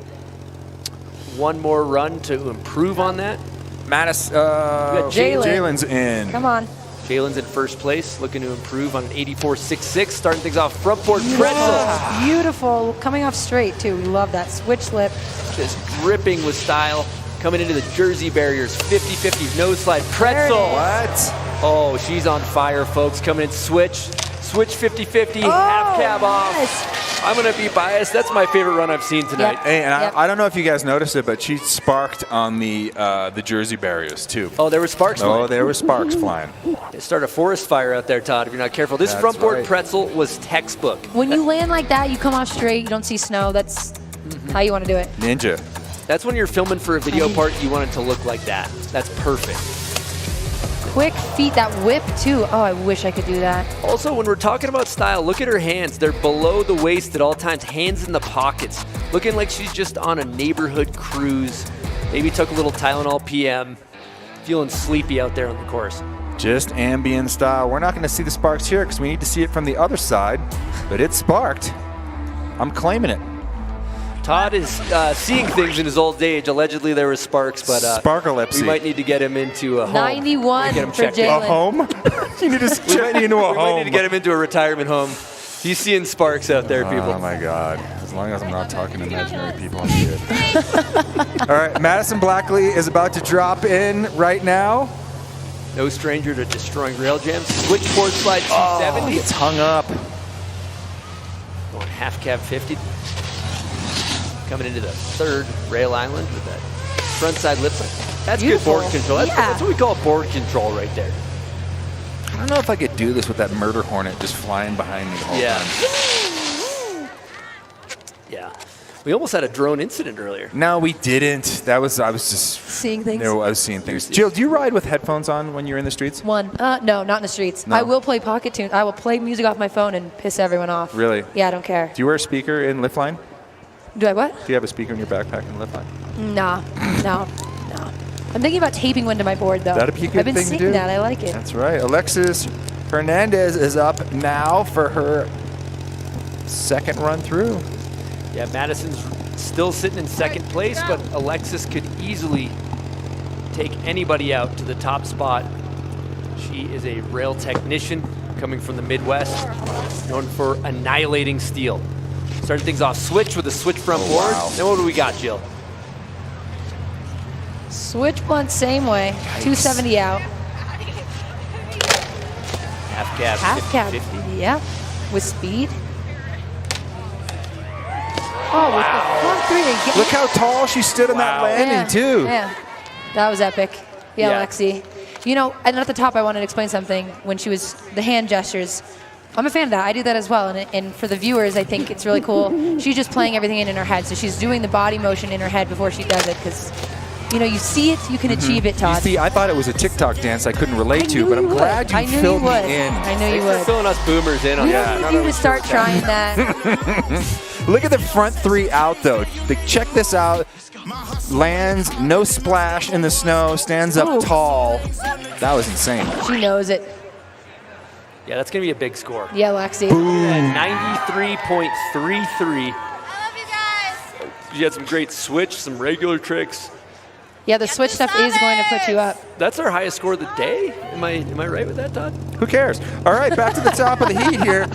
one more run to improve on that. Jalen's in. Come on. Jalen's in first place, looking to improve on an 84.66. Starting things off front board pretzel. Beautiful. Coming off straight, too. We love that. Switch lip. Just dripping with style. Coming into the Jersey barriers. 50-50 nose slide pretzel. What? Oh, she's on fire, folks. Coming in switch. Switch 50-50, half cab off. I'm going to be biased. That's my favorite run I've seen tonight. Yep. Hey, and I don't know if you guys noticed it, but she sparked on the Jersey barriers, too. Oh, there were sparks flying. Oh, there were sparks flying. They start a forest fire out there, Todd, if you're not careful. This front board pretzel was textbook. When you land like that, you come off straight, you don't see snow. That's how you want to do it. Ninja. That's when you're filming for a video part, you want it to look like that. That's perfect. Quick feet, that whip, too. Oh, I wish I could do that. Also, when we're talking about style, look at her hands. They're below the waist at all times, hands in the pockets. Looking like she's just on a neighborhood cruise. Maybe took a little Tylenol PM. Feeling sleepy out there on the course. Just ambient style. We're not going to see the sparks here because we need to see it from the other side, but it sparked. I'm claiming it. Todd is seeing things in his old age. Allegedly, there was sparks, but Sparkalepsy. we might need to get him into a home. 91 get him for checked in. Jalen. A home? You need to check me into a We might home. need to get him into a retirement home. He's seeing sparks out there, people. Oh, my God. As long as I'm not talking to imaginary people, I'm good. All right, Madison Blackley is about to drop in right now. No stranger to destroying rail jams. Switch board slide 270. It's hung up. Going half cab 50. Coming into the third rail island with that front side lip slide. That's Beautiful. good board control. That's what we call board control right there. I don't know if I could do this with that murder hornet just flying behind me the whole time. Yeah. We almost had a drone incident earlier. No, we didn't. I was just seeing things. No, I was seeing things. Jill, do you ride with headphones on when you're in the streets? No, not in the streets. No. I will play pocket tunes. I will play music off my phone and piss everyone off. Really? Yeah, I don't care. Do you wear a speaker in lift line? Do I what? Do you have a speaker in your backpack in lift line? No. I'm thinking about taping one to my board, though. That'd be a good I've been thing to seeing do. that. I like it. That's right. Alexis Hernandez is up now for her second run through. Yeah, Madison's still sitting in second place, but Alexis could easily take anybody out to the top spot. She is a rail technician coming from the Midwest, known for annihilating steel. Starting things off switch with a switch front board. Wow. Then what do we got, Jill? Switch blunt, same way. 270 out. Half cab. Half cab. 50. Yeah. With speed. Oh, with the front three again. Look how tall she stood on that landing, too. Yeah. That was epic. Yeah, Yeah. Lexi. You know, and at the top, I wanted to explain something. When she was the hand gestures, I'm a fan of that. I do that as well. And for the viewers, I think it's really cool. She's just playing everything in her head. So she's doing the body motion in her head before she does it. Because, you know, you see it, you can achieve it, Todd. You see, I thought it was a TikTok dance I couldn't relate to, but I'm glad you filled me in. I knew you Thanks for would. filling us boomers in on We that. don't need to start trying that. Look at the front three out, though. Check this out. Lands, no splash in the snow, stands up tall. That was insane. She knows it. Yeah, that's going to be a big score. Yeah, Lexi. At 93.33. You had some great switch, some regular tricks. Yeah, the switch stuff is going to put you up. That's our highest score of the day. Am I right with that, Todd? Who cares? All right, back to the top of the heat here.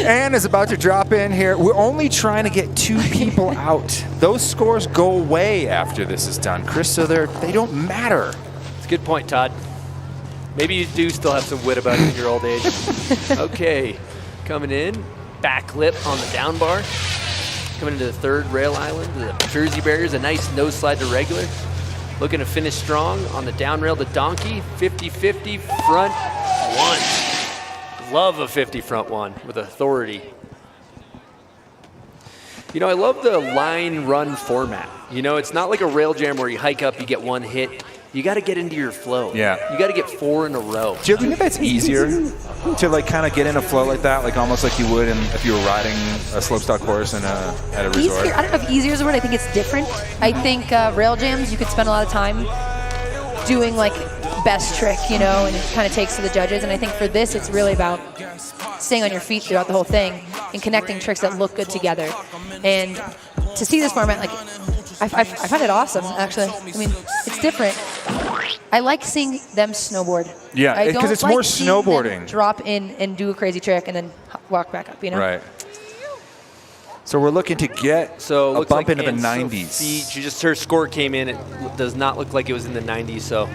Ann is about to drop in here. We're only trying to get 2 people out. Those scores go away after this is done, Chris, so they don't matter. It's a good point, Todd. Maybe you do still have some wit about it in your old age. Okay, coming in, back lip on the down bar. Coming into the third rail island, the Jersey barriers, a nice nose slide to regular. Looking to finish strong on the down rail to donkey, 50-50 front one. Love a 50 front one with authority. You know, I love the line run format. You know, it's not like a rail jam where you hike up, you get one hit. You got to get into your flow. Yeah. You got to get 4 in a row. Jill, do you think that's easier to like kind of get in a flow like that, like almost like you would if you were riding a slopestyle course at a resort? Easier. I don't know if easier is the word. I think it's different. I think rail jams, you could spend a lot of time doing like best trick, you know, and it kind of takes to the judges. And I think for this, it's really about staying on your feet throughout the whole thing and connecting tricks that look good together. And to see this format, like, I find it awesome, actually. I mean, it's different. I like seeing them snowboard. Yeah, because it's more snowboarding. Drop in and do a crazy trick and then walk back up, you know? Right. So we're looking to get a bump into the 90s. Her score came in. It does not look like it was in the 90s, so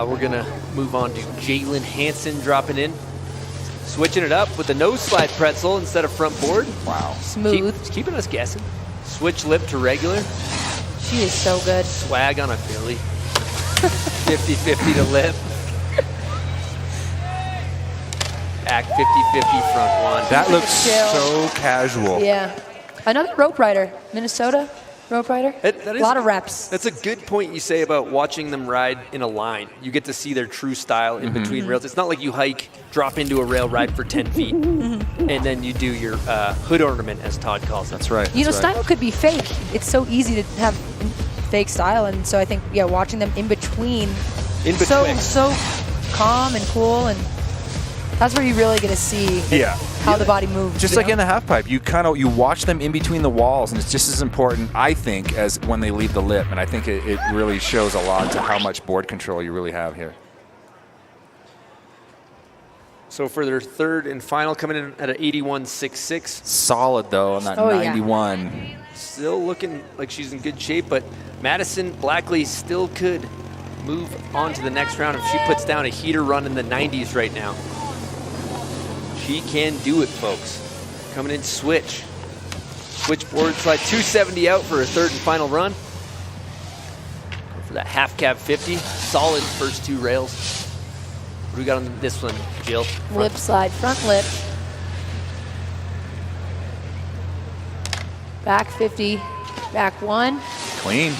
we're going to move on to Jalen Hansen dropping in. Switching it up with the nose slide pretzel instead of front board. Wow. Smooth. Keeping us guessing. Switch lip to regular. She is so good. Swag on a Philly. 50-50 to lip. Back 50-50 front one. That looks so casual. Yeah. Another rope rider. Minnesota rope rider. A lot of reps. That's a good point you say about watching them ride in a line. You get to see their true style in between rails. It's not like you hike, drop into a rail, ride for 10 feet, and then you do your hood ornament, as Todd calls it. That's right. You know, style could be fake. It's so easy to have fake style, and so I think, yeah, watching them in between. So calm and cool, and that's where you really get to see how the body moves. Just like in the half pipe, you watch them in between the walls, and it's just as important, I think, as when they leave the lip. And I think it really shows a lot to how much board control you really have here. So for their third and final, coming in at an 81.66. Solid, though, on that 91. Yeah. Still looking like she's in good shape, but Madison Blackley still could move on to the next round if she puts down a heater run in the 90s right now. She can do it, folks. Coming in switch. Switchboard slide 270 out for her third and final run. Go for that half cab 50. Solid first 2 rails. What do we got on this one, Jill? Lip slide, front lip. Back 50, back 1. Clean.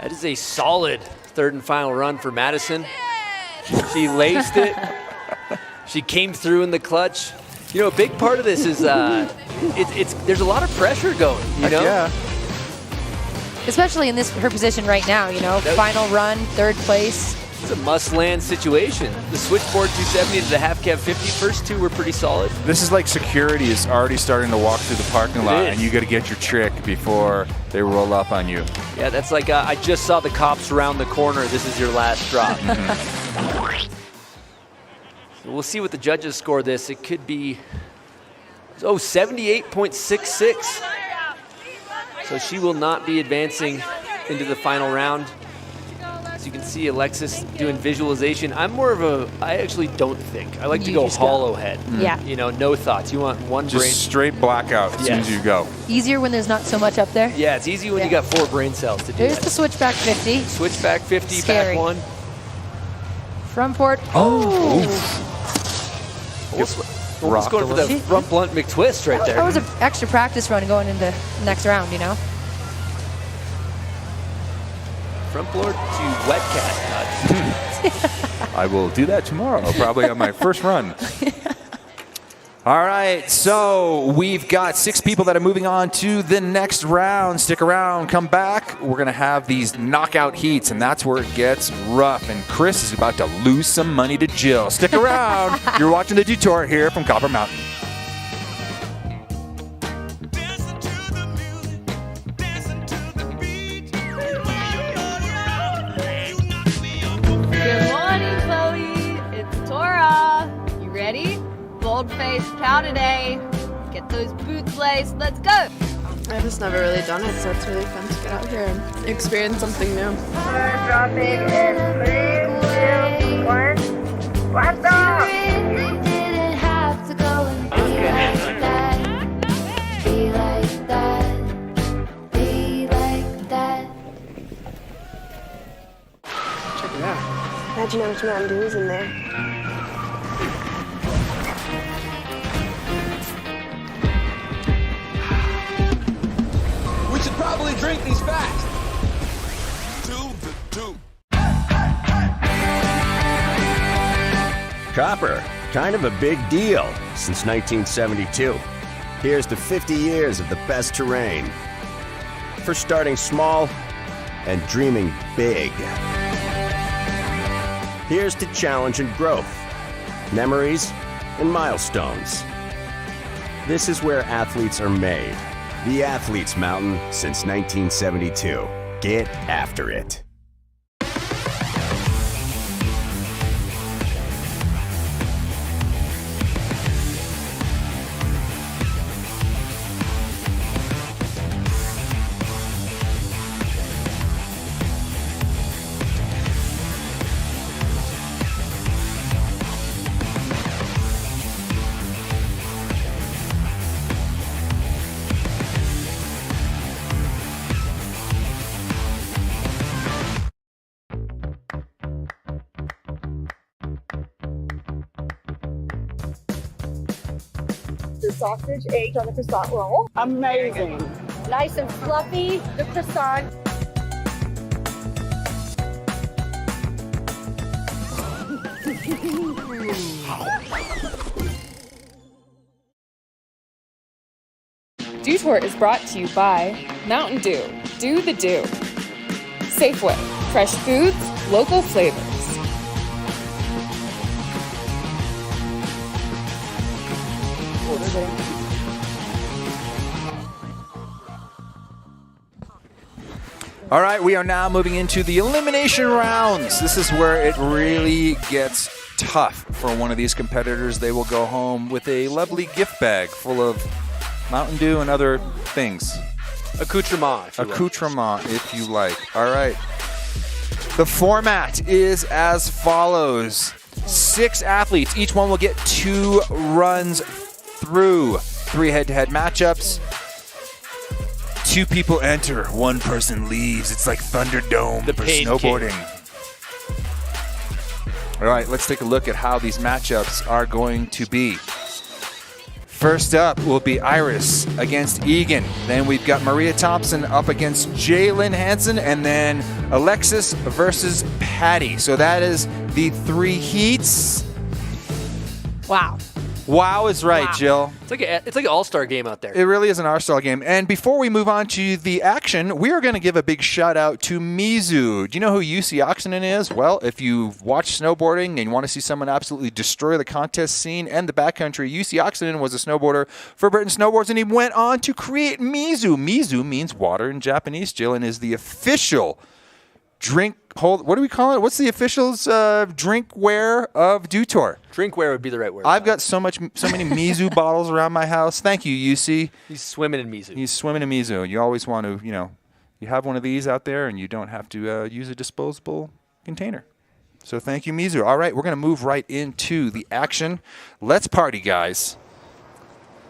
That is a solid third and final run for Madison. She laced it. She came through in the clutch. You know, a big part of this is there's a lot of pressure going, you know? Yeah. Especially in her position right now, you know, final run, third place. It's a must-land situation. The switchboard 270 to the half cab 50, first two were pretty solid. This is like security is already starting to walk through the parking lot, and you got to get your trick before they roll up on you. Yeah, that's like I just saw the cops around the corner. This is your last drop. So we'll see what the judges score this. It could be 78.66. So she will not be advancing into the final round. As you can see, Alexis doing visualization. I'm more of I actually don't think. I like to go hollow head. Yeah. You know, no thoughts. You want one brain. Just straight blackout as soon as you go. Easier when there's not so much up there. Yeah, it's easy when you got 4 brain cells to do There's that. the switchback 50. Switchback 50, Scary. back 1. Front port. Almost going for the front blunt McTwist right there. That was an extra practice run going into the next round, you know? Front board to wet cast. I will do that tomorrow, probably on my first run. All right, so we've got 6 people that are moving on to the next round. Stick around, come back. We're going to have these knockout heats, and that's where it gets rough. And Chris is about to lose some money to Jill. Stick around. You're watching The Detour here from Copper Mountain. Good morning, Chloe. It's Tora. You ready? Bold-faced cow today. Get those boots laced. Let's go. I've just never really done it, so it's really fun to get out here and experience something new. Dropping in 3, 2, 1. Blast off! Check it out. Imagine how much Mountain Dew is in there. We should probably drink these fast. Copper, kind of a big deal since 1972. Here's to 50 years of the best terrain. For starting small and dreaming big. Here's to challenge and growth, memories and milestones. This is where athletes are made. The Athletes Mountain since 1972. Get after it. The sausage egg on the croissant roll. Amazing. Nice and fluffy, the croissant. Detour is brought to you by Mountain Dew. Do the do. Safeway. Fresh foods, local flavors. All right, we are now moving into the elimination rounds. This is where it really gets tough for one of these competitors. They will go home with a lovely gift bag full of Mountain Dew and other things. Accoutrement, if you like. All right. The format is as follows. 6 athletes. Each one will get 2 runs through. 3 head-to-head matchups. 2 people enter, 1 person leaves. It's like Thunderdome for snowboarding. All right, let's take a look at how these matchups are going to be. First up will be Iris against Egan. Then we've got Maria Thompson up against Jalen Hansen, and then Alexis versus Patty. So that is the 3 heats. Wow. Wow is right, Jill. It's like an all-star game out there. It really is an all-star game. And before we move on to the action, we are going to give a big shout-out to Mizu. Do you know who UC Oxenden is? Well, if you've watched snowboarding and you want to see someone absolutely destroy the contest scene and the backcountry, UC Oxenden was a snowboarder for Britain Snowboards, and he went on to create Mizu. Mizu means water in Japanese, Jill, and is the official what do we call it? What's the official's drinkware of Dew Tour? Drinkware would be the right word. I've got so many Mizu bottles around my house. Thank you, UC. He's swimming in Mizu. He's swimming in Mizu. You always want to, you have one of these out there and you don't have to use a disposable container. So thank you, Mizu. All right, we're going to move right into the action. Let's party, guys.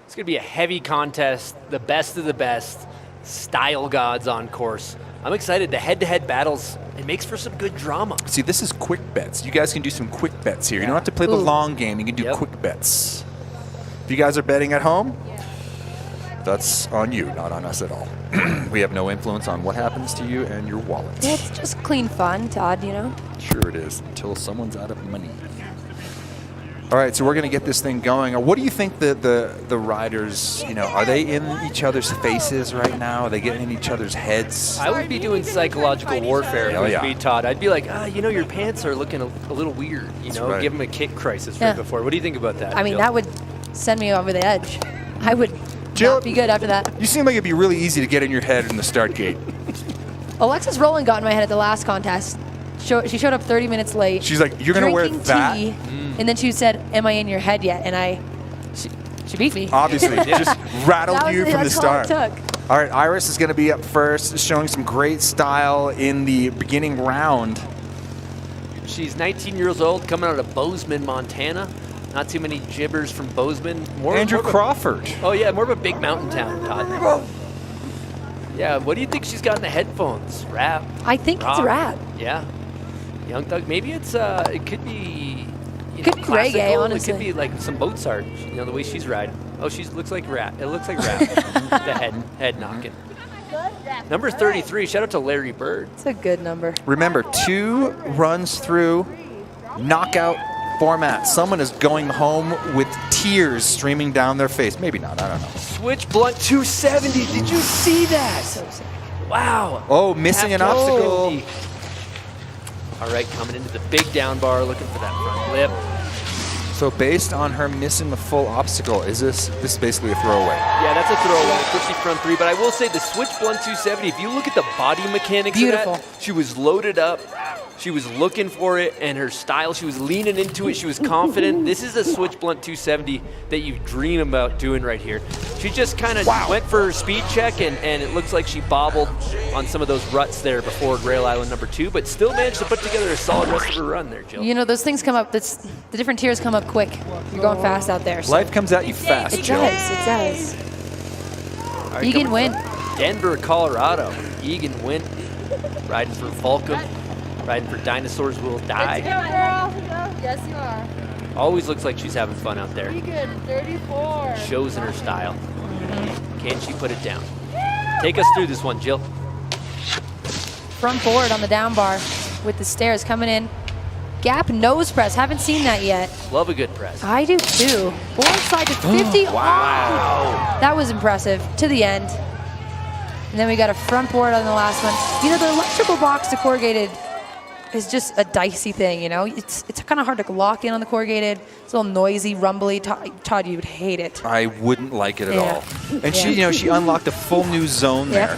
It's going to be a heavy contest, the best of the best, style gods on course. I'm excited. The head-to-head battles, it makes for some good drama. See, this is quick bets. You guys can do some quick bets here. You don't have to play the long game. You can do quick bets. If you guys are betting at home, that's on you, not on us at all. We have no influence on what happens to you and your wallet. Yeah, it's just clean fun, Todd, Sure it is, until someone's out of money. All right, so we're going to get this thing going. What do you think the riders, are they in each other's faces right now? Are they getting in each other's heads? I would be doing psychological warfare if Oh, it was yeah. me, Todd. I'd be like, your pants are looking a little weird. right. Give them a kick crisis Yeah. right before. What do you think about that? I mean, Jill? that would send me over the edge. I would Jill, not be good after that. You seem like it'd be really easy to get in your head in the start gate. Alexis Rowland got in my head at the last contest. She showed up 30 minutes late. She's like, you're going to wear drinking that? tea, and then she said, am I in your head yet? And she beat me. Obviously, just rattled That was- you from the that's all it start. took. All right, Iris is going to be up first, showing some great style in the beginning round. She's 19 years old, coming out of Bozeman, Montana. Not too many jibbers from Bozeman. Andrew more of Crawford. Oh, yeah, more of a big mountain town, Todd. Yeah, what do you think she's got in the headphones? Rap? I think it's rap. Yeah. Young Thug. Maybe it could be, Could be reggae, classical. honestly. It could be like some Mozart, the way she's riding. Oh, looks like rap. It looks like rap. The head knocking. Number 33, shout out to Larry Bird. It's a good number. Remember, 2 runs through knockout format. Someone is going home with tears streaming down their face. Maybe not, I don't know. Switch blunt 270. Did you see that? So sick. Wow. Oh, missing an Half obstacle. 250. All right, coming into the big down bar, looking for that front lip. So based on her missing the full obstacle, is this is basically a throwaway? Yeah, that's a throwaway, especially front 3. But I will say the switch blunt 270, if you look at the body mechanics Beautiful. of that, she was loaded up. She was looking for it, and her style, she was leaning into it. She was confident. This is a switch blunt 270 that you dream about doing right here. She just kind of went for her speed check, and it looks like she bobbled on some of those ruts there before Grail Island number 2, but still managed to put together a solid rest of her run there, Jill. Those things come up. The different tiers come up quick. You're going fast out there. So. Life comes at you fast, It Jill. does. It does. All right, Egan coming win. from Denver, Colorado. Egan win. Riding for Fulcum. Riding for Dinosaurs Will Die. Yes, you are. Always looks like she's having fun out there. Egan, 34. Shows in her style. Can she put it down? Take us through this one, Jill. Front board on the down bar with the stairs coming in. Gap nose press. Haven't seen that yet. Love a good press. I do too. Board slide to 50. Wow. That was impressive. To the end. And then we got a front board on the last one. The electrical box to corrugated is just a dicey thing, It's kind of hard to lock in on the corrugated. It's a little noisy, rumbly. Todd, you would hate it. I wouldn't like it at Yeah. all. And she unlocked a full new zone there.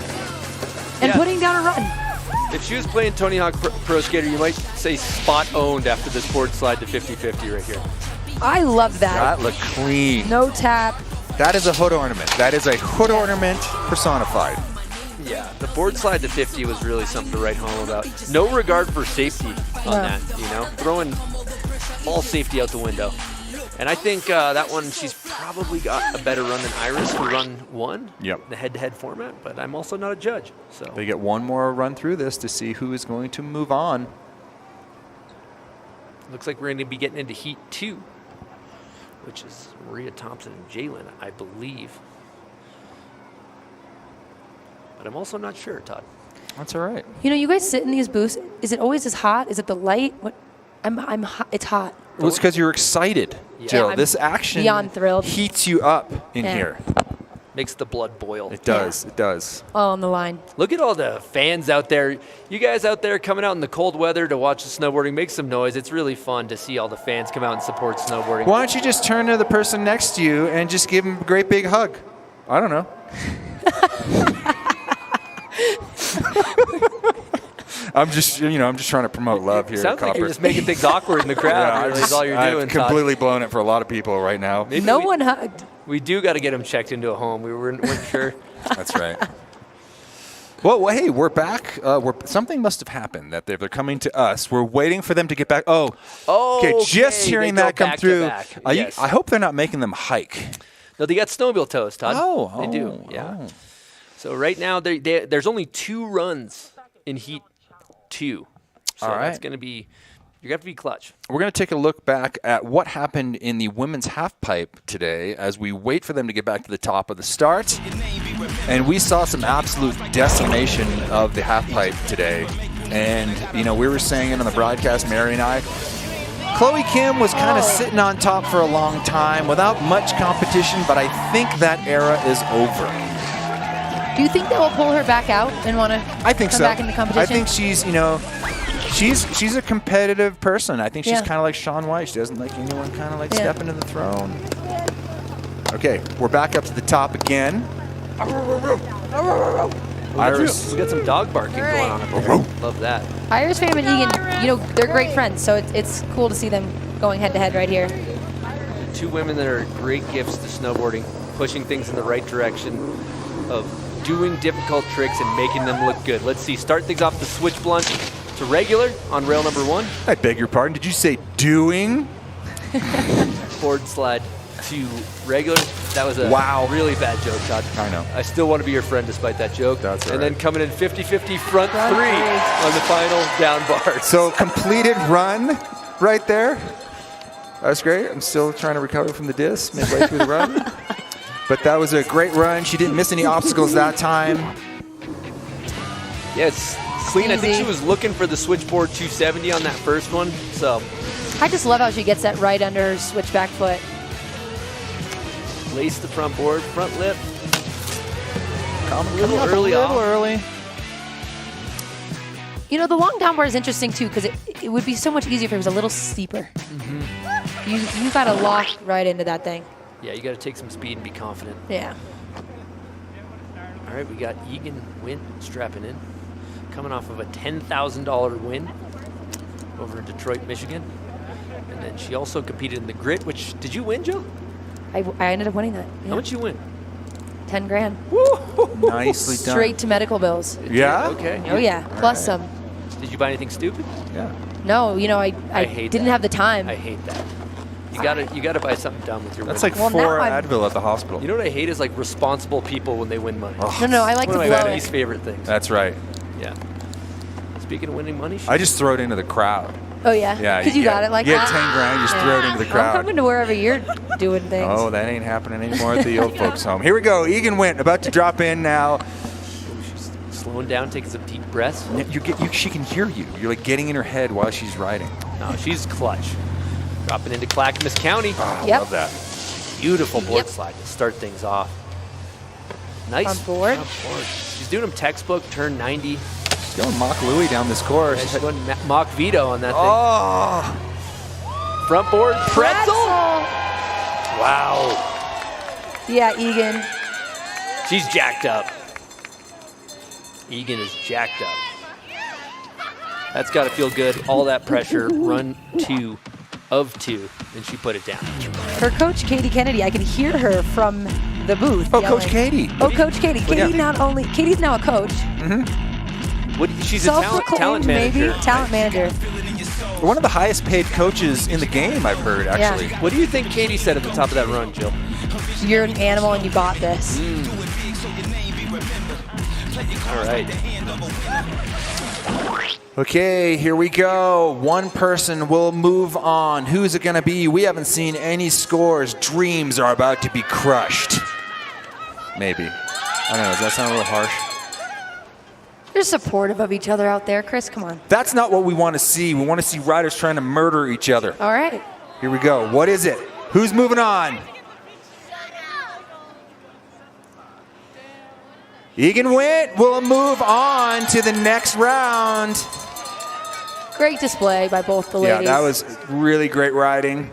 And putting down a run. If she was playing Tony Hawk Pro Skater, you might say spot owned after this board slide to 50-50 right here. I love that. That looked clean. No tap. That is a hood ornament. That is a hood ornament personified. Yeah, the board slide to 50 was really something to write home about. No regard for safety on that, Throwing all safety out the window. And I think that one, she's probably got a better run than Iris for run 1. Yep. The head-to-head format, but I'm also not a judge. So They get one more run through this to see who is going to move on. looks like we're going to be getting into heat 2. which is Maria Thompson and Jalen, I believe. But I'm also not sure, Todd. That's all right. You know, you guys sit in these booths. Is it always as hot? Is it the light? What? I'm hot. It's hot. Well, it's because you're excited, Jill. I'm This action beyond thrilled. heats you up in here. Makes the blood boil. It does. It does. All on the line. Look at all the fans out there. You guys out there coming out in the cold weather to watch the snowboarding, make some noise. It's really fun to see all the fans come out and support snowboarding. Why don't you just turn to the person next to you and just give him a great big hug? I don't know. I'm just trying to promote love here. Sounds like you're just making things awkward in the crowd. Really, is all you're doing. I've completely blown it for a lot of people right now. Maybe no one hugged. We do got to get him checked into a home. We weren't sure. That's right. Well, hey, we're back. Something must have happened that they're coming to us. We're waiting for them to get back. Okay. Just hearing that come through. Yes. I hope they're not making them hike. No, they got snowmobile toes, Todd. Oh, they do. Yeah. So right now, there's only 2 runs in Heat 2. So all right. That's going to be, you're going to have to be clutch. We're going to take a look back at what happened in the women's halfpipe today as we wait for them to get back to the top of the start. And we saw some absolute decimation of the halfpipe today. And, we were saying it on the broadcast, Mary and I. Chloe Kim was kind of sitting on top for a long time without much competition, but I think that era is over. Do you think that will pull her back out and want to come back into competition? I think she's a competitive person. I think she's kind of like Shaun White. She doesn't like anyone kind of like stepping to the throne. Okay, we're back up to the top again. Iris. We got some dog barking going on up there. Love that. Iris Pham and Egan, they're great friends, so it's cool to see them going head-to-head right here. 2 women that are great gifts to snowboarding, pushing things in the right direction of doing difficult tricks and making them look good. Let's see. Start things off the switch blunt to regular on rail number 1. I beg your pardon. Did you say doing? Board slide to regular. That was a really bad joke, Todd. I know. I still want to be your friend despite that joke. That's all and right. then coming in 50-50 front 3 on the final down bar. So completed run right there. That's great. I'm still trying to recover from the disc midway through the run. But that was a great run. She didn't miss any obstacles that time. Yes, clean. I think she was looking for the switchboard 270 on that first one. So I just love how she gets that right under her switchback foot. Lace the front board, front lip. A little early. The long downboard is interesting too because it would be so much easier if it was a little steeper. Mm-hmm. You got to lock right into that thing. Yeah, you got to take some speed and be confident. Yeah. All right, we got Egan Wint strapping in, coming off of a $10,000 win over in Detroit, Michigan. And then she also competed in the Grit, which, did you win, Jill? I ended up winning that. Yeah. How much you win? 10 grand. Nicely done. Straight to medical bills. Yeah? Okay. Oh, yeah. Plus some. Did you buy anything stupid? Yeah. No, I hate didn't that. have the time. I hate that. You gotta buy something dumb with your That's money. like 4 Advil at the hospital. You know what I hate is like responsible people when they win money. No, I like to blow it. One of my least favorite things. That's right. Yeah. Speaking of winning money, I just throw it into the crowd. Oh, yeah? Yeah. Because you got it like that? that? You get 10 grand, you just throw it into the I'm crowd. coming to wherever you're doing things. Oh, that ain't happening anymore at the old folks' home. Here we go. Egan Wint about to drop in now. She's slowing down, taking some deep breaths. She can hear you. You're like getting in her head while she's riding. No, she's clutch. Dropping into Clackamas County. Oh, I love that. Beautiful board slide to start things off. Nice. On board. She's doing them textbook, turn 90. She's going Mach Louie down this course. Yeah, she's going Mach Vito on that thing. Oh. Front board, pretzel. Wow. Yeah, Egan. She's jacked up. Egan is jacked up. That's got to feel good. All that pressure. Run 2 of 2, and she put it down. Her coach, Katie Kennedy, I could hear her from the booth. Oh, yelling. Coach Katie. Oh, Coach Katie. Katie's now a coach. Mm-hmm. She's a talent manager. Maybe talent manager. One of the highest paid coaches in the game, I've heard, actually. Yeah. What do you think Katie said at the top of that run, Jill? You're an animal and you got this. All right. Okay, here we go. One person will move on. Who's it going to be? We haven't seen any scores. Dreams are about to be crushed. Maybe. I don't know. Does that sound a little harsh? They're supportive of each other out there. Chris, come on. That's not what we want to see. We want to see riders trying to murder each other. All right. Here we go. What is it? Who's moving on? Egan Wint will move on to the next round. Great display by both the ladies. Yeah, that was really great riding.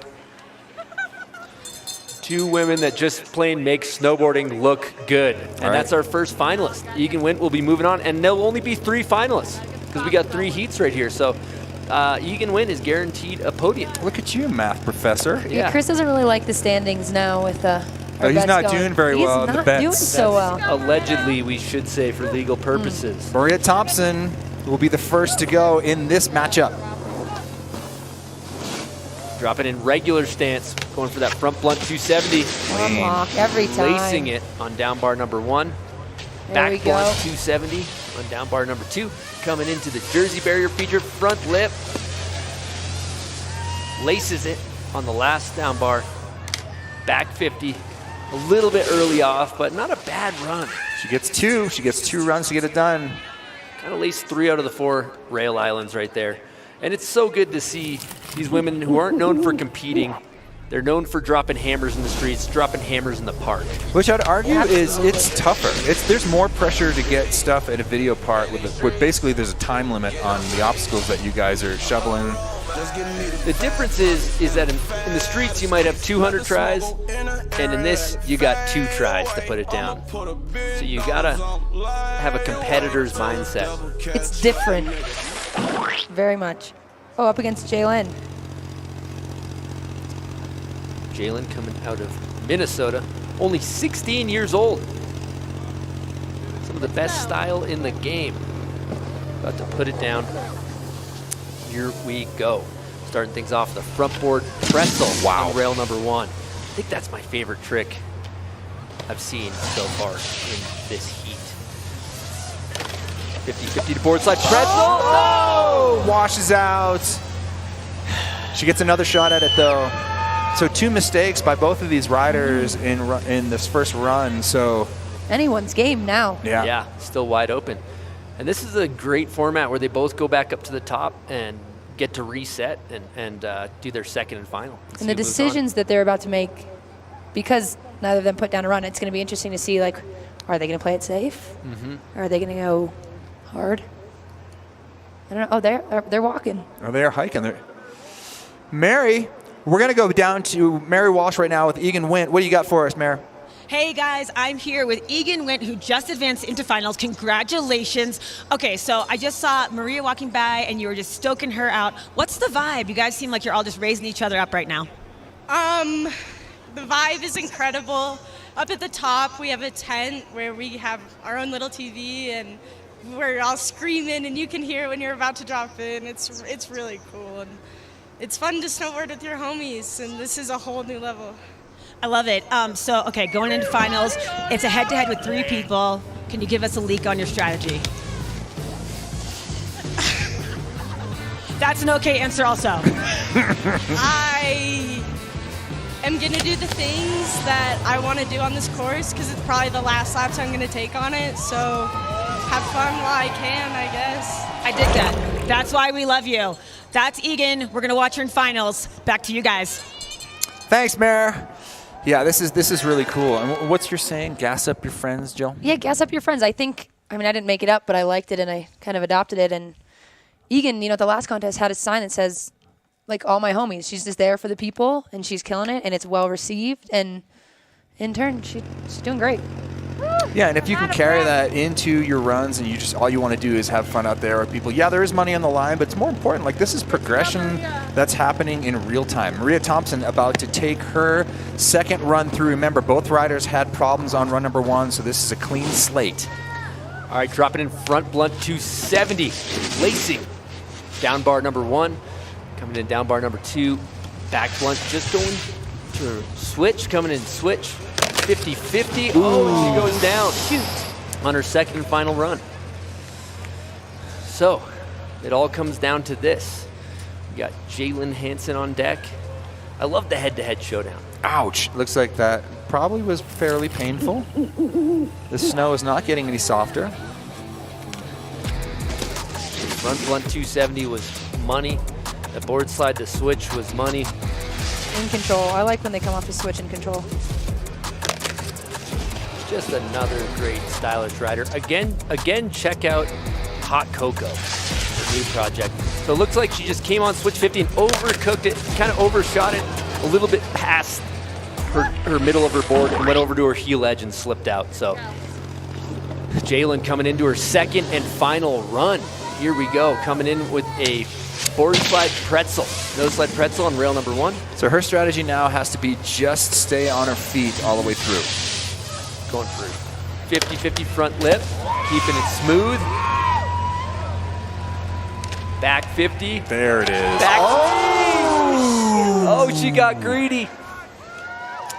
Two women that just plain make snowboarding look good. And that's our first finalist. Egan Wint will be moving on, and there'll only be 3 finalists because we got 3 heats right here. So Egan Wint is guaranteed a podium. Look at you, math professor. Yeah, Chris doesn't really like the standings now with he's not doing very well in the bets. He's not doing so well. Allegedly, we should say, for legal purposes. Maria Thompson will be the first to go in this matchup. Dropping in regular stance, going for that front blunt 270. Unlock every time. Lacing it on down bar number 1. There we Back go. blunt 270 on down bar number 2. Coming into the Jersey barrier feature front lip. Laces it on the last down bar. Back 50. A little bit early off, but not a bad run. She gets 2. She gets 2 runs to get it done. Kind of laced 3 out of the 4 rail islands right there. And it's so good to see these women who aren't known for competing. They're known for dropping hammers in the streets, dropping hammers in the park. Which I'd argue is it's tougher. There's more pressure to get stuff at a video part with basically there's a time limit on the obstacles that you guys are shoveling. The difference is that in the streets you might have 200 tries, and in this you got 2 tries to put it down. So you gotta have a competitor's mindset. It's different. Very much. Oh, up against Jalen. Jalen coming out of Minnesota, only 16 years old. Some of the best style in the game. About to put it down. Here we go. Starting things off the front board pretzel on rail number 1. I think that's my favorite trick I've seen so far in this heat. 50-50 to board slide pretzel. Oh! Washes out. She gets another shot at it though. So 2 mistakes by both of these riders in this first run. So anyone's game now. Yeah, still wide open. And this is a great format where they both go back up to the top and get to reset and do their second and final. And the decisions that they're about to make, because neither of them put down a run, it's going to be interesting to see, like, are they going to play it safe? Or are they going to go hard? I don't know. Oh, they're walking. Oh, they're hiking. Mary, we're going to go down to Mary Walsh right now with Egan Wint. What do you got for us, Mary? Hey guys, I'm here with Egan Wint, who just advanced into finals. Congratulations. Okay, so I just saw Maria walking by and you were just stoking her out. What's the vibe? You guys seem like you're all just raising each other up right now. The vibe is incredible. Up at the top, we have a tent where we have our own little TV and we're all screaming and you can hear when you're about to drop in. It's really cool. And it's fun to snowboard with your homies, and this is a whole new level. I love it. Okay, going into finals, it's a head-to-head with 3 people. Can you give us a leak on your strategy? That's an okay answer also. I am going to do the things that I want to do on this course because it's probably the last laps I'm going to take on it, so have fun while I can, I guess. I dig that. That's why we love you. That's Egan. We're going to watch her in finals. Back to you guys. Thanks, Mare. Yeah, this is really cool. And what's your saying? Gas up your friends, Jill? Yeah, gas up your friends. I didn't make it up, but I liked it and I kind of adopted it. And Egan, at the last contest had a sign that says, like, all my homies. She's just there for the people and she's killing it and it's well received. And in turn, she's doing great. Yeah, and if you can carry that into your runs and all you want to do is have fun out there with people, yeah, there is money on the line, but it's more important. Like, this is progression that's happening in real time. Maria Thompson about to take her second run through. Remember, both riders had problems on run number 1, so this is a clean slate. All right, dropping in front blunt 270, lacing. Down bar number 1, coming in down bar number 2, back blunt just going to switch, coming in switch. 50-50. Oh, she goes down. Shoot. On her second and final run. So, it all comes down to this. We got Jalen Hansen on deck. I love the head-to-head showdown. Ouch. Looks like that probably was fairly painful. The snow is not getting any softer. Front blunt 270 was money. The board slide to switch was money. In control. I like when they come off the switch in control. Just another great stylish rider. Again, check out Hot Cocoa, the new project. So it looks like she just came on switch 50 and overcooked it, kind of overshot it a little bit past her middle of her board and went over to her heel edge and slipped out. So Jalen coming into her second and final run. Here we go, coming in with a board slide pretzel. No slide pretzel on rail number 1. So her strategy now has to be just stay on her feet all the way through. Going through. 50-50 front lip, keeping it smooth. Back 50. There it is. Back. Oh, she got greedy.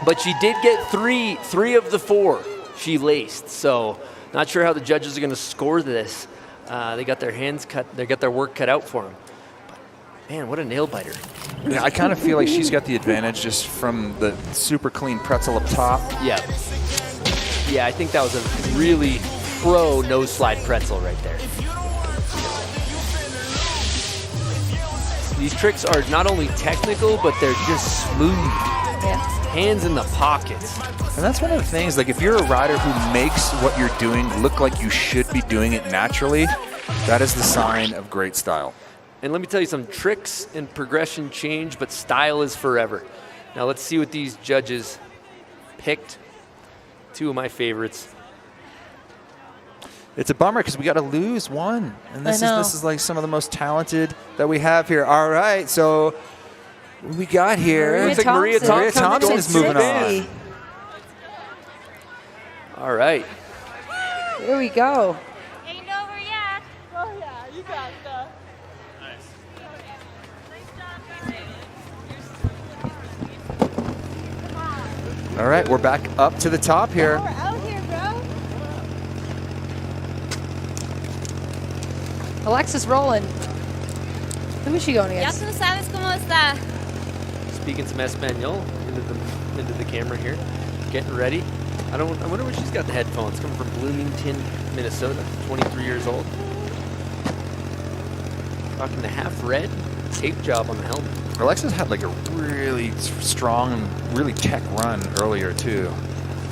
But she did get three of the 4 she laced. So not sure how the judges are going to score this. They got their hands cut. They got their work cut out for them. But man, what a nail biter. Yeah, I kind of feel like she's got the advantage just from the super clean pretzel up top. Yeah. Yeah, I think that was a really pro nose slide pretzel right there. These tricks are not only technical, but they're just smooth. Yeah. Hands in the pockets. And that's one of the things, like if you're a rider who makes what you're doing look like you should be doing it naturally, that is the sign of great style. And let me tell you, some tricks and progression change, but style is forever. Now let's see what these judges picked. 2 of my favorites. It's a bummer because we got to lose one. And this is like some of the most talented that we have here. All right, so what we got here. Looks like Maria Thompson is moving on. All right. Here we go. Ain't over yet. Oh yeah, you got that. All right, we're back up to the top here. We're out here, bro. Alexis rolling. Who is she going against? Ya tú sabes cómo está. Speaking some Espanol into the camera here. Getting ready. I wonder where she's got the headphones. Coming from Bloomington, Minnesota. 23 years old. Rocking the half red tape job on the helmet. Alexis had like a really strong and really tech run earlier too.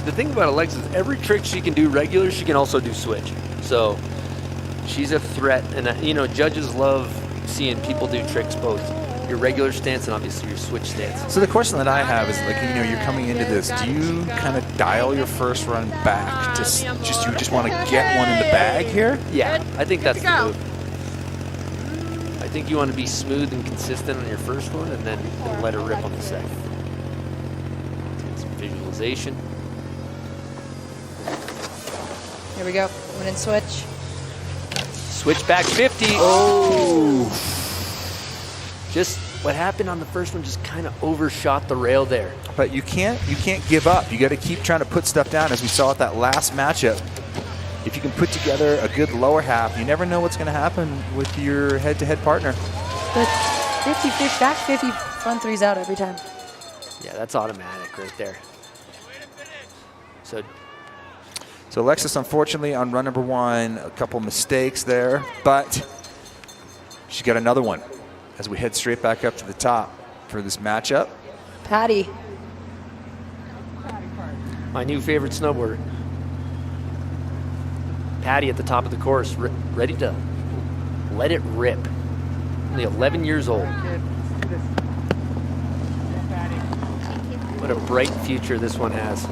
The thing about Alexis, every trick she can do regular, she can also do switch. So she's a threat, and judges love seeing people do tricks both your regular stance and obviously your switch stance. So the question that I have is, like, you're coming into this, do you kind of dial your first run back to you just want to get one in the bag here? Yeah, I think that's the move. I think you want to be smooth and consistent on your first one and then let her rip on the second. Some visualization. Here we go. Win and switch. Switch back 50. Oh! Just what happened on the first one just kind of overshot the rail there. But you can't give up. You got to keep trying to put stuff down, as we saw at that last matchup. If you can put together a good lower half, you never know what's going to happen with your head-to-head partner. But 50, back 50, front 3's out every time. Yeah, that's automatic right there. So Alexis, unfortunately, on run number 1, a couple mistakes there, but she's got another one as we head straight back up to the top for this matchup. Patty. My new favorite snowboarder. Patty at the top of the course, ready to let it rip. Only 11 years old. What a bright future this one has.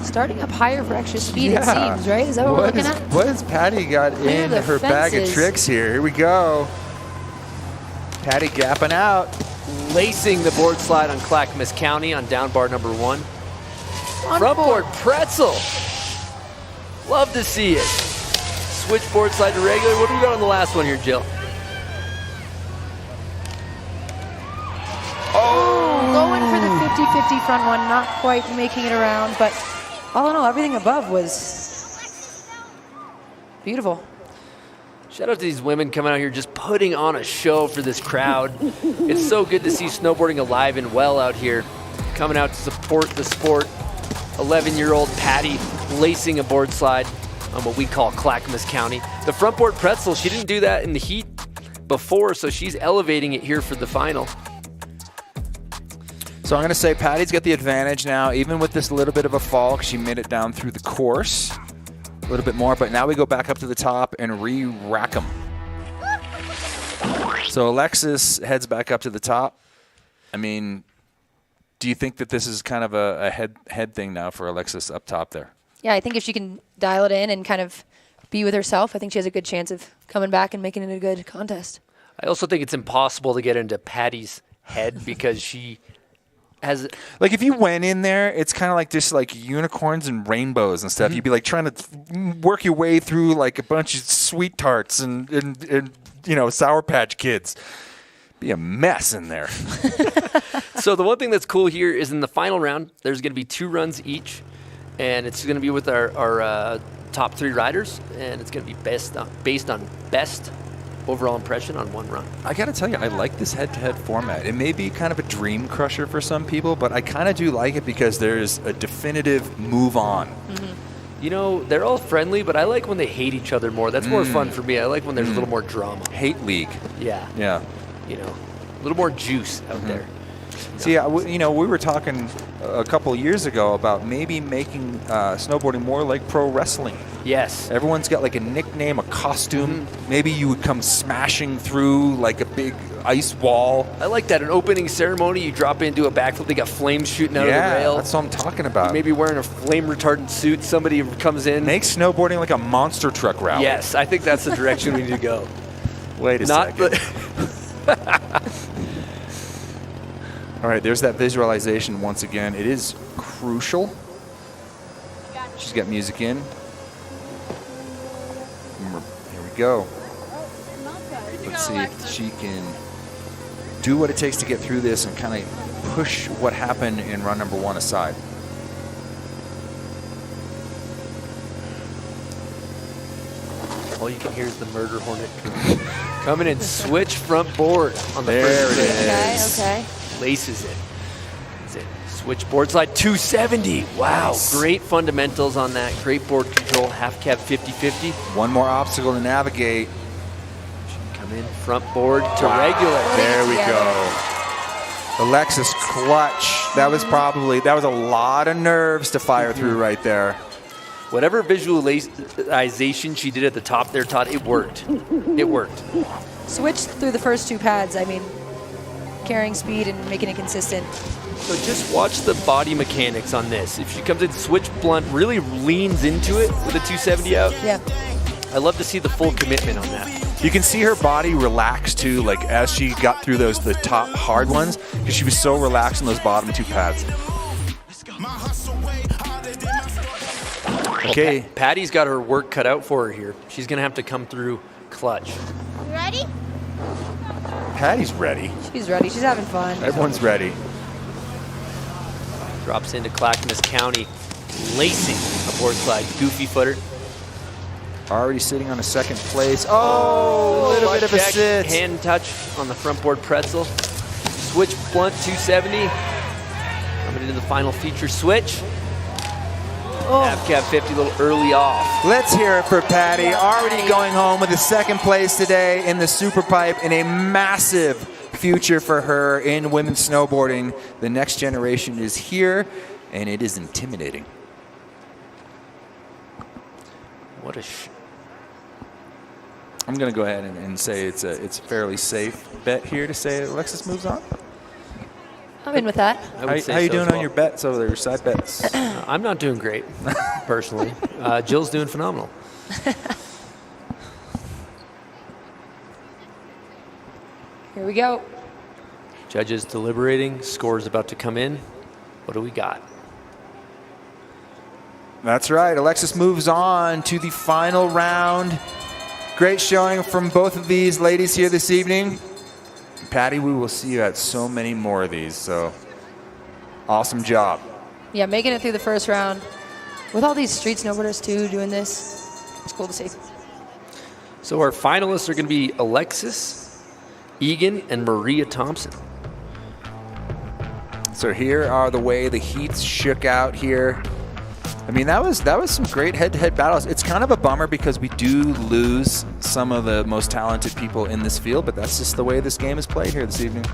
Starting up higher for extra speed, it seems, right? Is that what we're looking at? What has Patty got in her bag of tricks here? Here we go. Patty gapping out. Lacing the board slide on Clackamas County on down bar number 1. Front board pretzel. Love to see it. Switchboard slide to regular. What do we got on the last one here, Jill? Oh! Going for the 50-50 front one, not quite making it around, but all in all, everything above was beautiful. Shout out to these women coming out here just putting on a show for this crowd. It's so good to see snowboarding alive and well out here. Coming out to support the sport. 11-year-old Patty lacing a board slide on what we call Clackamas County. The front board pretzel, she didn't do that in the heat before, so she's elevating it here for the final. So I'm going to say Patty's got the advantage now, even with this little bit of a fall, 'cause she made it down through the course a little bit more. But now we go back up to the top and re-rack them. So Alexis heads back up to the top. I mean, do you think that this is kind of a head thing now for Alexis up top there? Yeah, I think if she can dial it in and kind of be with herself, I think she has a good chance of coming back and making it a good contest. I also think it's impossible to get into Patty's head because she has... Like, if you went in there, it's kind of like just like unicorns and rainbows and stuff. You'd be like trying to work your way through like a bunch of sweet tarts and you know, Sour Patch Kids. Be a mess in there. So the one thing that's cool here is in the final round, there's going to be 2 runs each, and it's going to be with our top 3 riders, and it's going to be based on best overall impression on one run. I got to tell you, I like this head-to-head format. It may be kind of a dream crusher for some people, but I kind of do like it because there's a definitive move on. You know, they're all friendly, but I like when they hate each other more. That's more fun for me. I like when there's a little more drama. Hate league. Yeah. Yeah. You know, a little more juice out there. See, you know, we were talking a couple years ago about maybe making snowboarding more like pro wrestling. Yes. Everyone's got like a nickname, a costume. Maybe you would come smashing through like a big ice wall. I like that. An opening ceremony, you drop in, do a backflip, they got flames shooting out of the rail. That's what I'm talking about. You may be wearing a flame retardant suit. Somebody comes in. Make snowboarding like a monster truck rally. Yes, I think that's the direction we need to go. Wait a second. All right, there's that visualization once again. It is crucial. She's got music in. Here we go. Let's see if she can do what it takes to get through this and kind of push what happened in run number 1 aside. All you can hear is the murder hornet coming in. Switch front board on the there first it is. Okay. Laces it. That's it. Switch board slide 270. Wow. Nice. Great fundamentals on that. Great board control. Half cab 50-50. One more obstacle to navigate. She can come in front board to regular. There we go. Alexis clutch. That was a lot of nerves to fire through right there. Whatever visualization she did at the top there, Todd, it worked. It worked. Switched through the first 2 pads. I mean, carrying speed and making it consistent. So just watch the body mechanics on this. If she comes in switch blunt, really leans into it with a 270 out. Yeah. I love to see the full commitment on that. You can see her body relax too, like as she got through the top hard ones, because she was so relaxed on those bottom 2 pads. Okay. Patty's got her work cut out for her here. She's going to have to come through clutch. You ready? Patty's ready. She's ready. She's having fun. Everyone's ready. Drops into Clackamas County, lacing a board slide. Goofy footer. Already sitting on a 2nd place. Oh, a little bit of a sit. Hand touch on the front board pretzel. Switch blunt 270. Coming into the final feature switch. Half cab 50, a little early off. Let's hear it for Patty. Already going home with a 2nd place today in the Super Pipe, and a massive future for her in women's snowboarding. The next generation is here, and it is intimidating. What a I'm going to go ahead and say it's a fairly safe bet here to say Alexis moves on. I'm in with that. How you doing on your bets over there, your side bets? I'm not doing great, personally. Jill's doing phenomenal. Here we go. Judges deliberating. Score's about to come in. What do we got? That's right. Alexis moves on to the final round. Great showing from both of these ladies here this evening. Patty, we will see you at so many more of these, so awesome job. Yeah, making it through the first round. With all these street snowboarders, too, doing this, it's cool to see. So our finalists are going to be Alexis, Egan, and Maria Thompson. So here are the way the heats shook out here. I mean, that was some great head-to-head battles. It's kind of a bummer because we do lose some of the most talented people in this field, but that's just the way this game is played here this evening.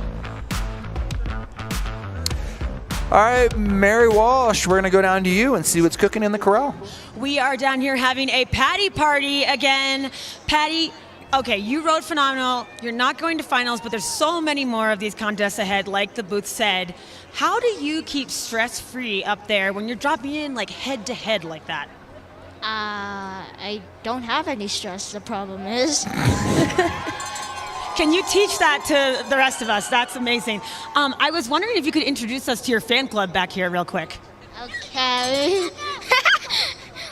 All right, Mary Walsh, we're going to go down to you and see what's cooking in the corral. We are down here having a Patty party again. Patty, okay, you rode phenomenal. You're not going to finals, but there's so many more of these contests ahead, like the booth said. How do you keep stress-free up there when you're dropping in like head-to-head like that? I don't have any stress, the problem is. Can you teach that to the rest of us? That's amazing. I was wondering if you could introduce us to your fan club back here real quick. Okay.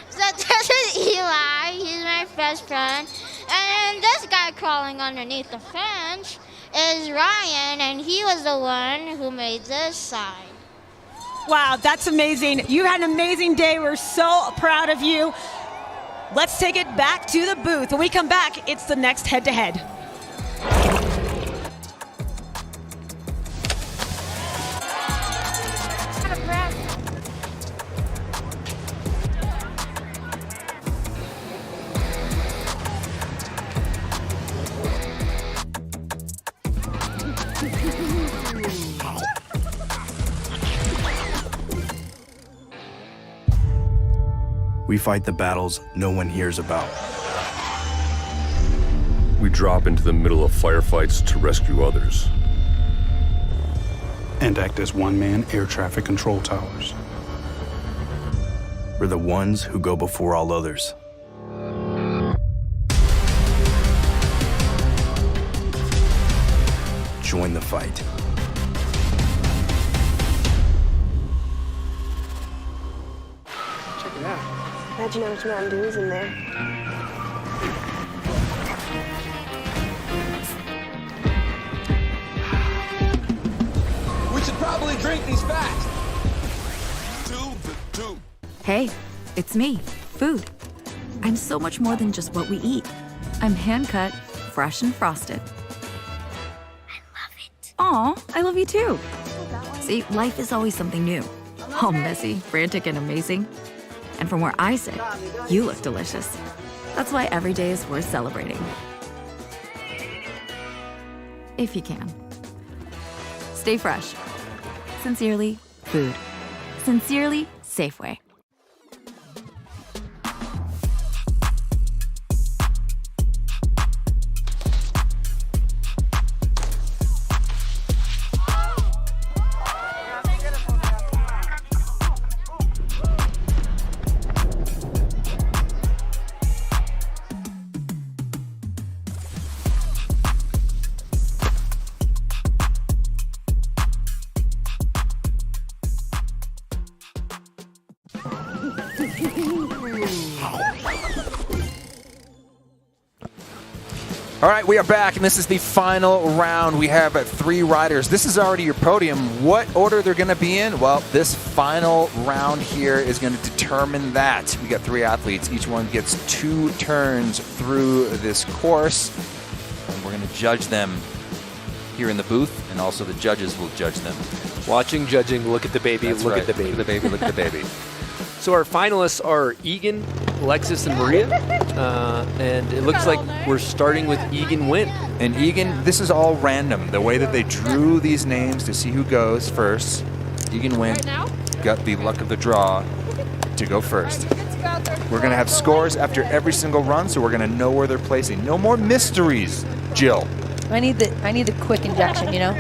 So this is Eli. He's my best friend. And this guy crawling underneath the fence is Ryan, and he was the one who made this sign. Wow, that's amazing. You had an amazing day. We're so proud of you. Let's take it back to the booth. When we come back, it's the next head-to-head. We fight the battles no one hears about. We drop into the middle of firefights to rescue others. And act as one-man air traffic control towers. We're the ones who go before all others. Join the fight. Check it out. Imagine how much Mountain Dew is in there. We should probably drink these fast. Hey, it's me, food. I'm so much more than just what we eat. I'm hand-cut, fresh and frosted. I love it. Aw, I love you too. See, life is always something new. All messy, frantic, and amazing. And from where I sit, you look delicious. That's why every day is worth celebrating. If you can. Stay fresh. Sincerely, food. Sincerely, Safeway. All right, we are back, and this is the final round. We have 3 riders. This is already your podium. What order they're going to be in? Well, this final round here is going to determine that. We got 3 athletes. Each one gets 2 turns through this course, and we're going to judge them here in the booth, and also the judges will judge them. Watching, judging, look at the baby, That's look right. at the baby. Look at the baby, look at the baby. So our finalists are Egan, Alexis, and Maria. And it looks like we're starting with Egan Wynn. And Egan, this is all random. The way that they drew these names to see who goes first. Egan Wynn got the luck of the draw to go first. We're going to have scores after every single run, so we're going to know where they're placing. No more mysteries, Jill. I need the quick injection, you know?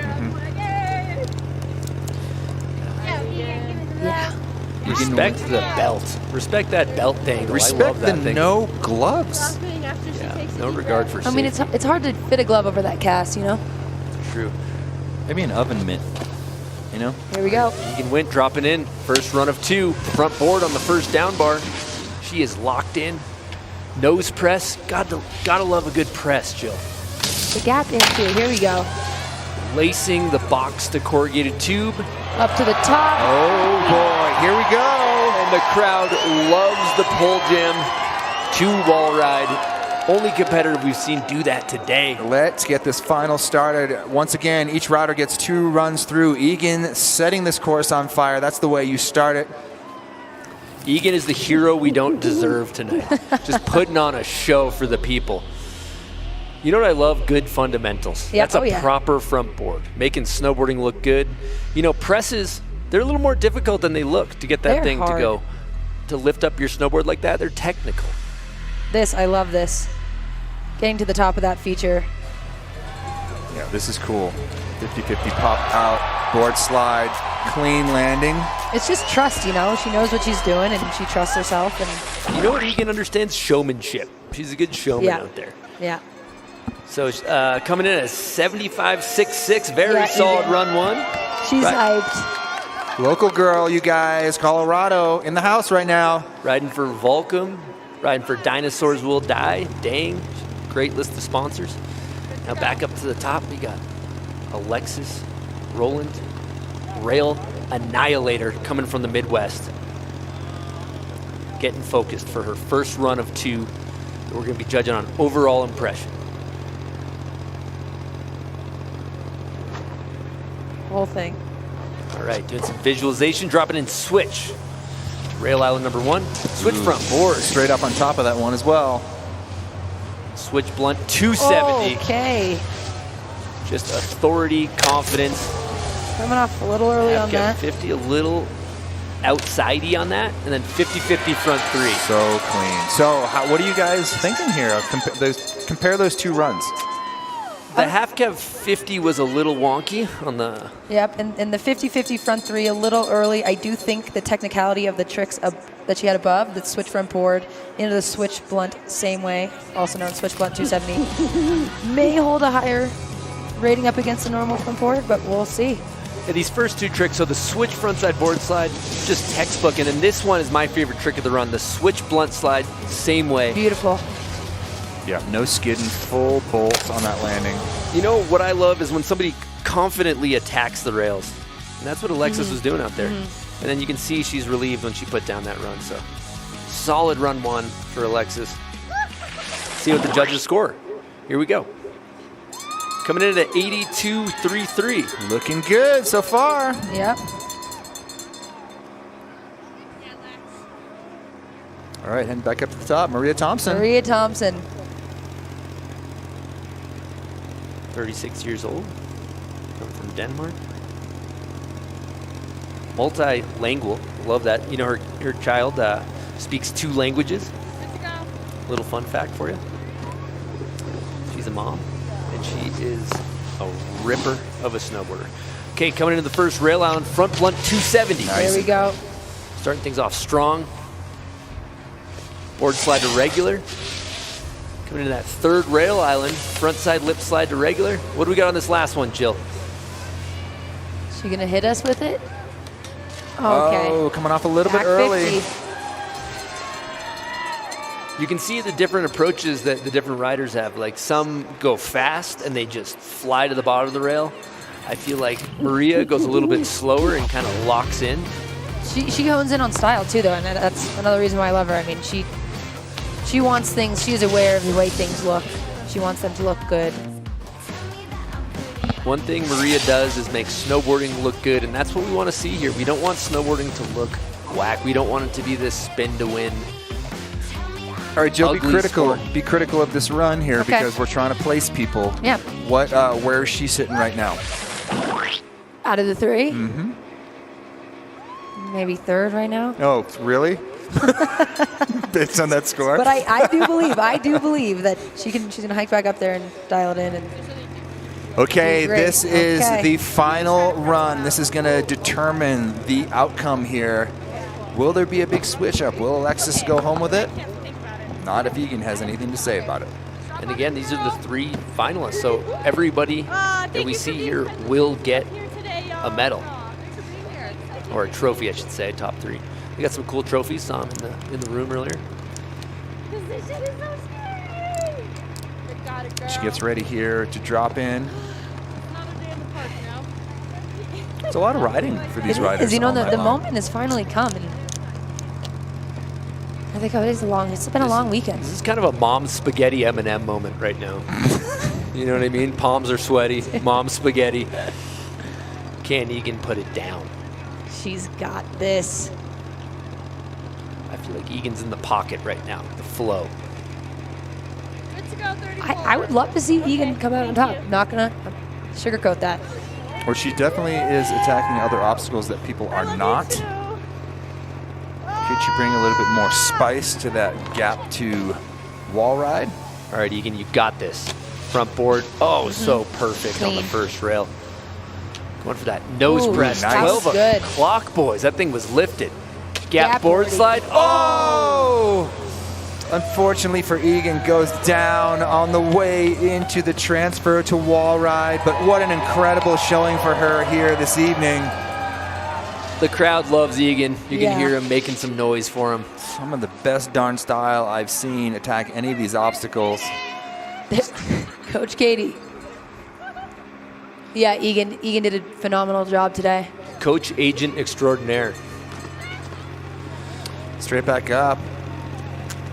Yeah. Respect the belt. Respect that belt dangle. Respect I love that the thing. no gloves. Yeah, no regard for I mean, it's hard to fit a glove over that cast, you know? True. Maybe an oven mitt, you know? Here we go. Egan Wint dropping in. First run of 2. Front board on the first down bar. She is locked in. Nose press. Gotta love a good press, Jill. The gap into it. Here we go. Lacing the box to corrugated tube. Up to the top. Oh boy, here we go. And the crowd loves the pole jam 2 wall ride. Only competitor we've seen do that today. Let's get this final started. Once again, each rider gets 2 runs through. Egan setting this course on fire. That's the way you start it. Egan is the hero we don't deserve tonight. Just putting on a show for the people. You know what I love? Good fundamentals. Yep. That's a proper front board, making snowboarding look good. You know, presses, they're a little more difficult than they look to get that They're thing hard. to go. To lift up your snowboard like that, they're technical. I love this. Getting to the top of that feature. Yeah, this is cool. 50-50 pop out, board slide, clean landing. It's just trust, you know? She knows what she's doing and she trusts herself. And You know what Egan understands? Showmanship. She's a good showman Yeah. out there. yeah. So coming in at a 75.66, very solid Egan. run 1. She's Right. hyped. Local girl, you guys, Colorado in the house right now. Riding for Volcom, riding for Dinosaurs Will Die. Dang, great list of sponsors. Now back up to the top, we got Alexis Roland, Rail Annihilator coming from the Midwest. Getting focused for her first run of 2. We're going to be judging on overall impression. Whole thing. All right, doing some visualization, dropping in switch. Rail Island number 1, switch front board. Straight up on top of that one as well. Switch blunt 270. Okay. Just authority, confidence. Coming off a little early on Got that. 50, a little outsidey on that, and then 50-50 front 3. So clean. So what are you guys thinking here? Compare those 2 runs. The half cab 50 was a little wonky on the... Yep, and the 50-50 front 3 a little early. I do think the technicality of the tricks that she had above, the switch front board into the switch blunt same way, also known as switch blunt 270, may hold a higher rating up against the normal front board, but we'll see. Yeah, these first 2 tricks, so the switch frontside board slide, just textbook, and then this one is my favorite trick of the run, the switch blunt slide, same way. Beautiful. Yeah, no skidding, full bolt on that landing. You know what I love is when somebody confidently attacks the rails. And that's what Alexis was doing out there. And then you can see she's relieved when she put down that run. So solid run 1 for Alexis. See what the judges score. Here we go. Coming in at 82.33. Looking good so far. Yep. All right, heading back up to the top. Maria Thompson. Maria Thompson. 36 years old. Coming from Denmark. Multilingual. Love that. You know, her child speaks 2 languages. Little fun fact for you. She's a mom, and she is a ripper of a snowboarder. Okay, coming into the first Rail Island front blunt 270. Nice. There we go. Starting things off strong. Board slide to regular. Coming into that third Rail Island, front side lip slide to regular. What do we got on this last one, Jill? She gonna hit us with it? Okay. Oh, coming off a little Back bit early. 50. You can see the different approaches that the different riders have. Like some go fast and they just fly to the bottom of the rail. I feel like Maria goes a little bit slower and kind of locks in. She hones in on style too, though, and that's another reason why I love her. I mean, she wants things. She's aware of the way things look. She wants them to look good. One thing Maria does is make snowboarding look good, and that's what we want to see here. We don't want snowboarding to look whack. We don't want it to be this spin to win. All right, Jill, be ugly critical. sport. Be critical of this run here Okay. because we're trying to place people. Yeah. Where is she sitting right now? Out of the 3, Mm-hmm. maybe 3rd right now. Oh, really? Based on that score? But I do believe that she's gonna hike back up there and dial it in. And Okay, Great. this is Okay. the final run. This is going to determine the outcome here. Will there be a big switch up? Will Alexis go home with it? Not if Egan has anything to say about it. And again, these are the 3 finalists. So everybody that we see here will get a medal. Or a trophy, I should say, top 3. We got some cool trophies in the room earlier. She gets ready here to drop in. It's a lot of riding for these riders. You know, all night the long. moment has finally come. And think it's been a long weekend. This is kind of a mom spaghetti M&M moment right now. You know what I mean? Palms are sweaty. Mom spaghetti. Can Egan put it down? She's got this. I feel like Egan's in the pocket right now. The flow. Good to go, 34. I would love to see Egan come out on top. Not gonna sugarcoat that. Or she definitely is attacking other obstacles that people are not. Could she bring a little bit more spice to that gap to wall ride? All right, Egan, you got this. Front board. Oh, so perfect on the first rail. Going for that nose breast. Nice. 12 good. o'clock, boys. That thing was lifted. Gap board slide. Oh! Unfortunately for Egan, goes down on the way into the transfer to wall ride. But what an incredible showing for her here this evening. The crowd loves Egan. You can hear him making some noise for him. Some of the best darn style I've seen attack any of these obstacles. Coach Katie. Yeah, Egan did a phenomenal job today. Coach agent extraordinaire. Straight back up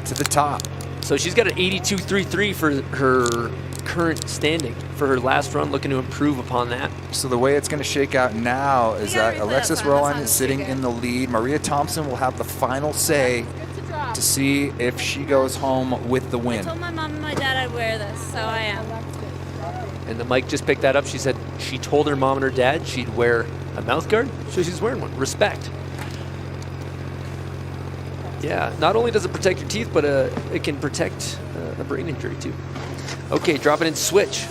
to the top. So she's got an 82.33 for her current standing. For her last run, looking to improve upon that. So the way it's going to shake out now is that Alexis Rowan is sitting in the lead. Maria Thompson will have the final say to see if she goes home with the win. I told my mom and my dad I'd wear this, so I am. And the mic just picked that up. She said she told her mom and her dad she'd wear a mouth guard, so she's wearing one. Respect. Yeah, not only does it protect your teeth, but it can protect a brain injury too. Okay, drop it in switch.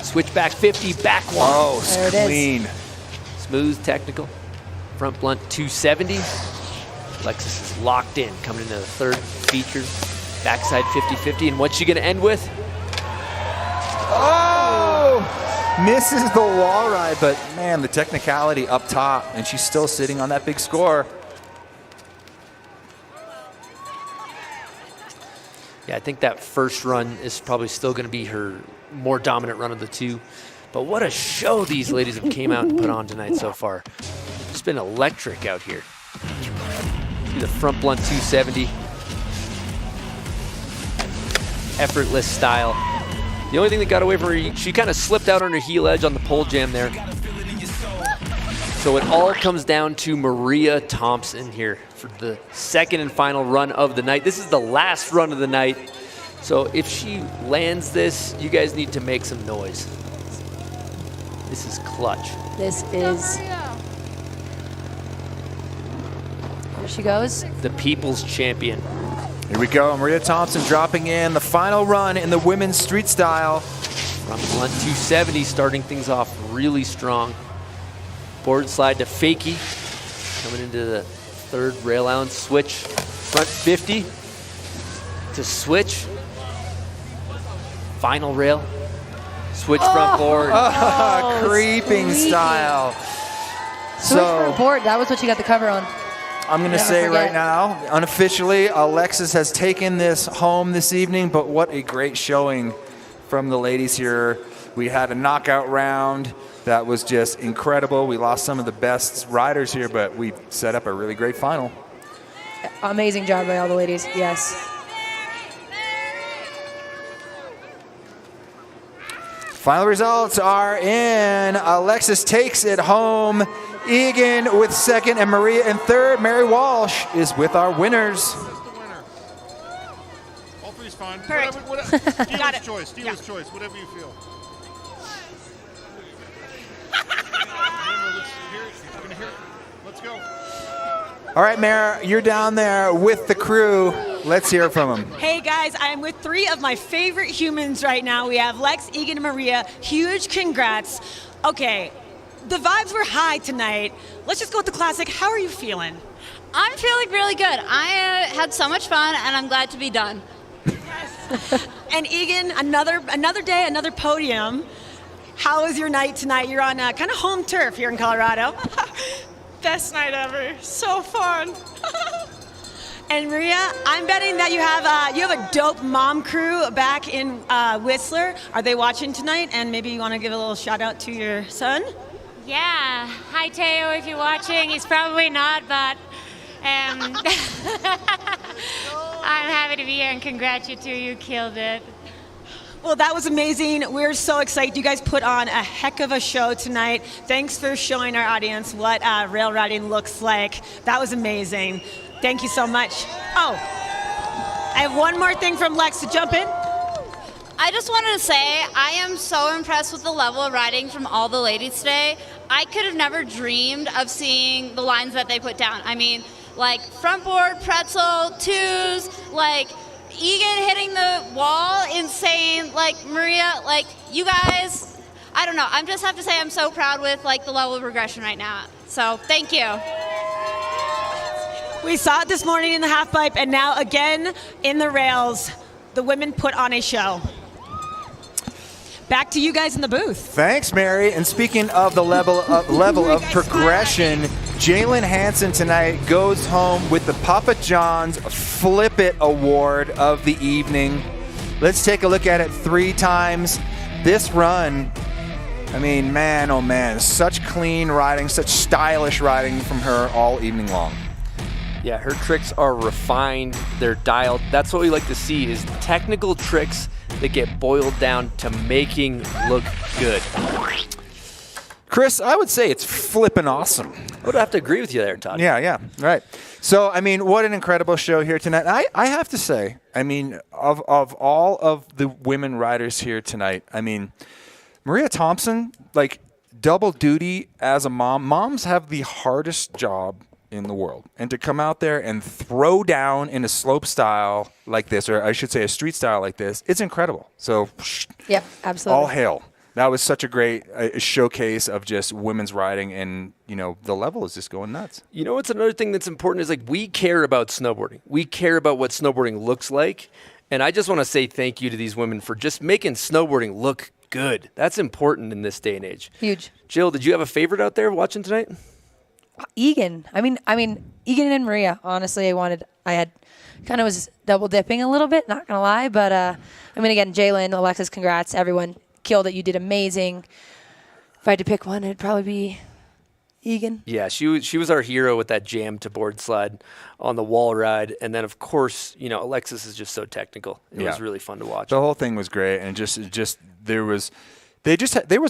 Switch back 50, back one. Oh, clean. Smooth, technical. Front blunt 270. Alexis is locked in, coming into the third feature. Backside 50-50, and what's she gonna end with? Oh! Misses the wall ride, but man, the technicality up top, and she's still sitting on that big score. Yeah, I think that first run is probably still gonna be her more dominant run of the two. But what a show these ladies have came out and put on tonight so far. It's been electric out here. See the front blunt 270. Effortless style. The only thing that got away from her, she kind of slipped out on her heel edge on the pole jam there. So it all comes down to Maria Thompson here for the second and final run of the night. This is the last run of the night. So if she lands this, you guys need to make some noise. This is clutch. This is... There she goes. The people's champion. Here we go, Maria Thompson dropping in the final run in the women's street style. Front blunt 270, starting things off really strong. Board slide to fakie. Coming into the third rail island switch. Front 50 to switch. Final rail. Switch front board. Creeping style. Switch front board, that was what you got the cover on. I'm going to say right now, unofficially, Alexis has taken this home this evening, but what a great showing from the ladies here. We had a knockout round that was just incredible. We lost some of the best riders here, but we set up a really great final. Amazing job by all the ladies, yes. Final results are in. Alexis takes it home. Egan with second and Maria in third. Mary Walsh is with our winners. All three's fine. Perfect. Dealer's choice. Dealer's choice. Whatever you feel. Let's go. All right, Mara, you're down there with the crew. Let's hear from them. Hey guys, I am with three of my favorite humans right now. We have Lex, Egan, and Maria. Huge congrats. Okay, the vibes were high tonight. Let's just go with the classic. How are you feeling? I'm feeling really good. I had so much fun, and I'm glad to be done. And Egan, another day, another podium. How was your night tonight? You're on kind of home turf here in Colorado. Best night ever. So fun. And Maria, I'm betting that you have a dope mom crew back in Whistler. Are they watching tonight? And maybe you want to give a little shout out to your son? Yeah. Hi, Teo, if you're watching. He's probably not, but I'm happy to be here and congratulate you two. You killed it. Well, that was amazing. We're so excited. You guys put on a heck of a show tonight. Thanks for showing our audience what rail riding looks like. That was amazing. Thank you so much. Oh, I have one more thing from Lex to jump in. I just wanted to say I am so impressed with the level of riding from all the ladies today. I could have never dreamed of seeing the lines that they put down. I mean, like front board, pretzel, twos, like Egan hitting the wall, insane. Like Maria, like you guys, I don't know. I just have to say I'm so proud with like the level of progression right now. So thank you. We saw it this morning in the half pipe, and now again in the rails. The women put on a show. Back to you guys in the booth. Thanks, Mary. And speaking of the level of progression, Jalen Hansen tonight goes home with the Papa John's Flip It Award of the evening. Let's take a look at it 3 times. This run, I mean, man, oh man, such clean riding, such stylish riding from her all evening long. Yeah, her tricks are refined, they're dialed. That's what we like to see, is technical tricks that get boiled down to making look good. Chris, I would say it's flippin' awesome. I would have to agree with you there, Todd. Yeah, right. So, I mean, what an incredible show here tonight. I have to say, I mean, of all of the women riders here tonight, I mean, Maria Thompson, like, double duty as a mom. Moms have the hardest job in the world. And to come out there and throw down in a slope style like this, or I should say a street style like this, it's incredible. So, yep, absolutely. All hail. That was such a great showcase of just women's riding, and, you know, the level is just going nuts. You know what's another thing that's important is, like, we care about snowboarding. We care about what snowboarding looks like. And I just want to say thank you to these women for just making snowboarding look good. That's important in this day and age. Huge. Jill, did you have a favorite out there watching tonight? Egan. I mean, Egan and Maria. Honestly, I had kind of was double dipping a little bit. Not gonna lie, but I mean, again, Jalen, Alexis, congrats, everyone killed it. You did amazing. If I had to pick one, it'd probably be Egan. Yeah, she was our hero with that jam to board slide on the wall ride, and then of course, you know, Alexis is just so technical. It was really fun to watch. The whole thing was great, and just there was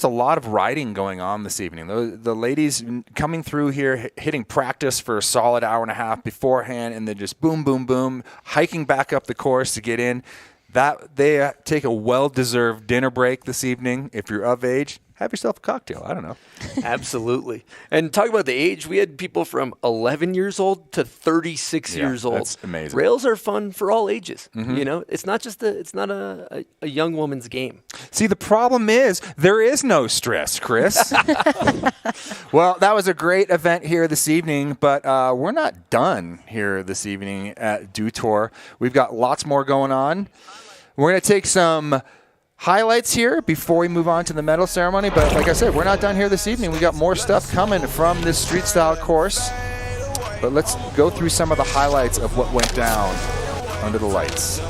a lot of riding going on this evening. The ladies coming through here, hitting practice for a solid hour and a half beforehand, and then just boom, boom, boom, hiking back up the course to get in. That they take a well-deserved dinner break this evening. If you're of age, have yourself a cocktail. I don't know. Absolutely. And talk about the age. We had people from 11 years old to 36 years old. That's amazing. Rails are fun for all ages. Mm-hmm. You know, it's not just a young woman's game. See, the problem is there is no stress, Chris. Well, that was a great event here this evening, but we're not done here this evening at Dew Tour. We've got lots more going on. We're going to take some highlights here before we move on to the medal ceremony, but like I said, we're not done here this evening. We got more stuff coming from this street style course, but let's go through some of the highlights of what went down under the lights.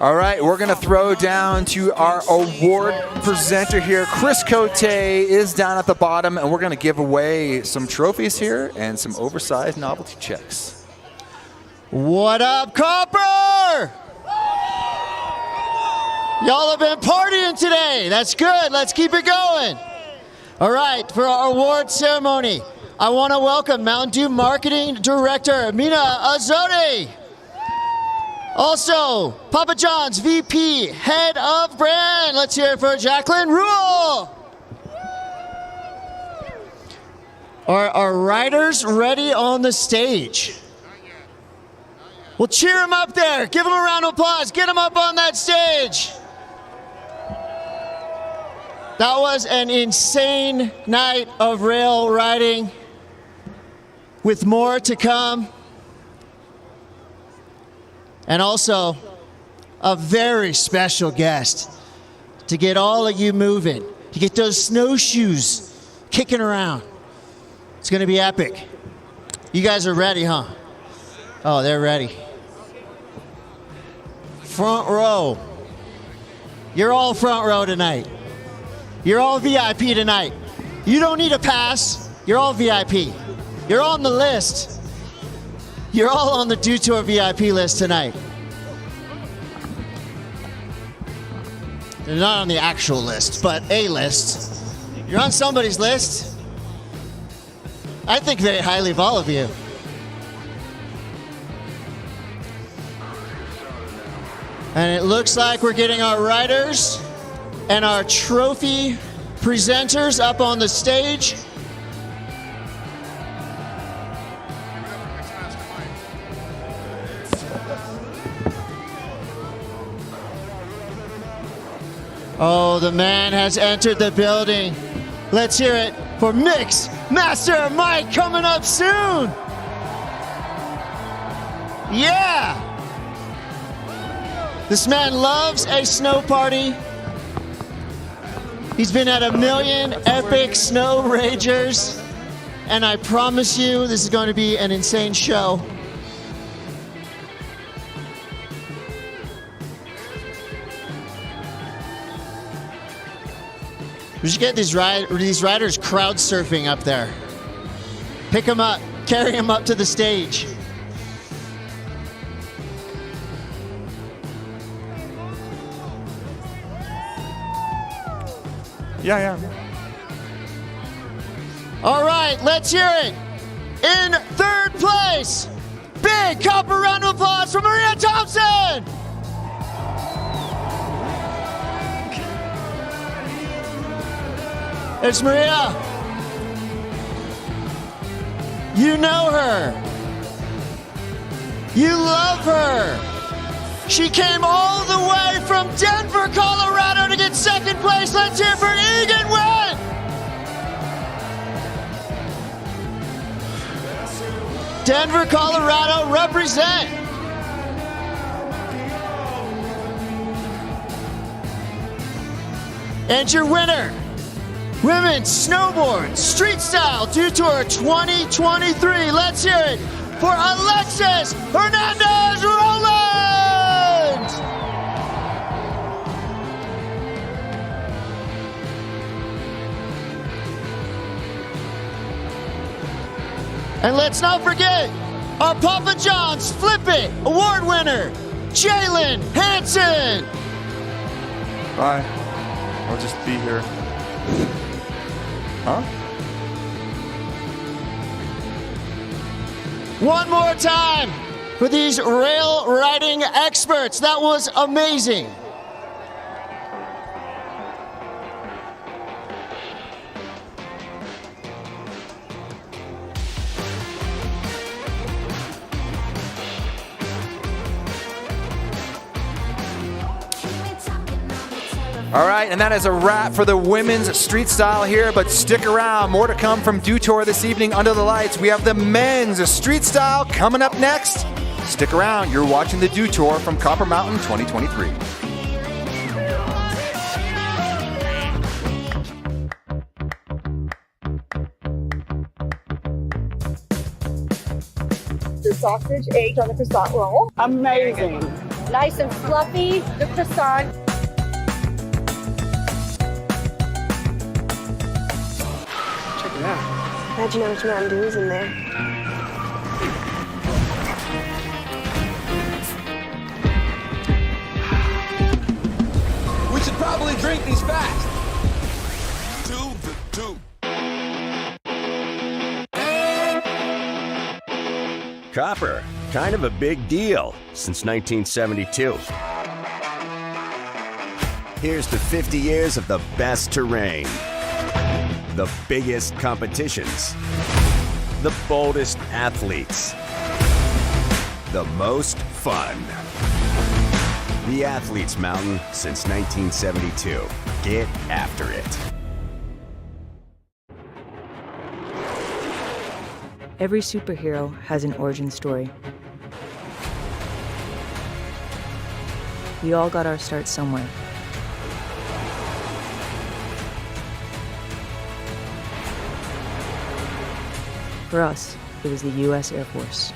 All right, we're going to throw down to our award presenter here. Chris Cote is down at the bottom, and we're going to give away some trophies here and some oversized novelty checks. What up, Copper? Y'all have been partying today. That's good. Let's keep it going. All right, for our award ceremony, I want to welcome Mountain Dew Marketing Director Mina Azote. Also, Papa John's VP, Head of Brand. Let's hear it for Jacqueline Rule. Are our riders ready on the stage? Well, cheer them up there. Give them a round of applause. Get them up on that stage. That was an insane night of rail riding with more to come. And also a very special guest to get all of you moving, to get those snowshoes kicking around. It's going to be epic. You guys are ready, huh? Oh, they're ready. Front row. You're all front row tonight. You're all VIP tonight. You don't need a pass. You're all VIP. You're on the list. You're all on the Do Tour VIP list tonight. They're not on the actual list, but a list. You're on somebody's list. I think very highly of all of you. And it looks like we're getting our riders and our trophy presenters up on the stage. Oh, the man has entered the building. Let's hear it for Mix Master Mike coming up soon. Yeah! This man loves a snow party. He's been at 1 million epic snow ragers. And I promise you, this is going to be an insane show. We should get these riders crowd surfing up there. Pick them up, carry them up to the stage. Yeah. All right, let's hear it. In third place, big copper round of applause for Maria Thompson. It's Maria. You know her. You love her. She came all the way from Denver, Colorado to get second place. Let's hear for Egan Wynn. Denver, Colorado, represent. And your winner, Women's Snowboard Streetstyle Do Tour 2023. Let's hear it for Alexis Hernandez Rowland. And let's not forget our Papa John's Flip It Award winner, Jalen Hansen. Bye. I'll just be here. Huh? One more time for these rail riding experts. That was amazing. All right, and that is a wrap for the women's street style here, but stick around. More to come from Do Tour this evening under the lights. We have the men's street style coming up next. Stick around. You're watching the Do Tour from Copper Mountain 2023. The sausage, egg on the croissant roll. Amazing. Nice and fluffy, the croissant. Check it out. Imagine how much Mountain Dew is in there. We should probably drink these fast. Copper, kind of a big deal since 1972. Here's to 50 years of the best terrain, the biggest competitions, the boldest athletes, the most fun. The Athletes Mountain since 1972. Get after it. Every superhero has an origin story. We all got our start somewhere. For us, it was the U.S. Air Force.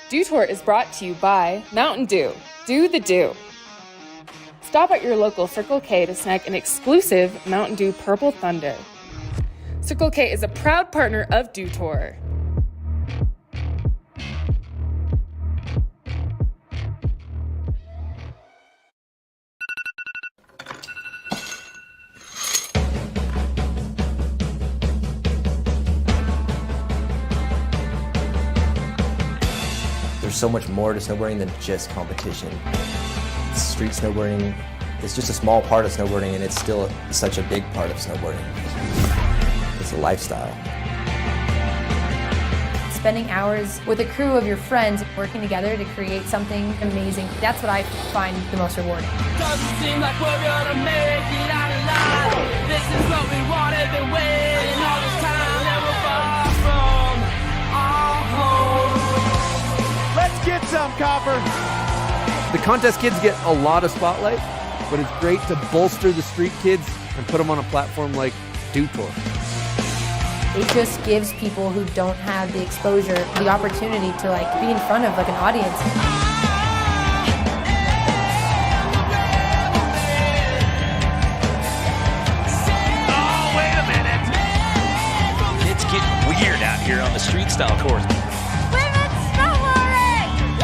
Dew Tour is brought to you by Mountain Dew. Do the Dew. Stop at your local Circle K to snag an exclusive Mountain Dew Purple Thunder. Circle K is a proud partner of Dew Tour. There's so much more to snowboarding than just competition. Street snowboarding is just a small part of snowboarding, and it's still such a big part of snowboarding. It's a lifestyle. Spending hours with a crew of your friends working together to create something amazing, that's what I find the most rewarding. Doesn't seem like we're gonna make it out alive. This is what we wanted, been waiting all this time, and we're far from our home. Let's get some, Copper. The contest kids get a lot of spotlight, but it's great to bolster the street kids and put them on a platform like Dew Tour. It just gives people who don't have the exposure the opportunity to be in front of an audience. Oh, wait a minute. It's getting weird out here on the Streetstyle course.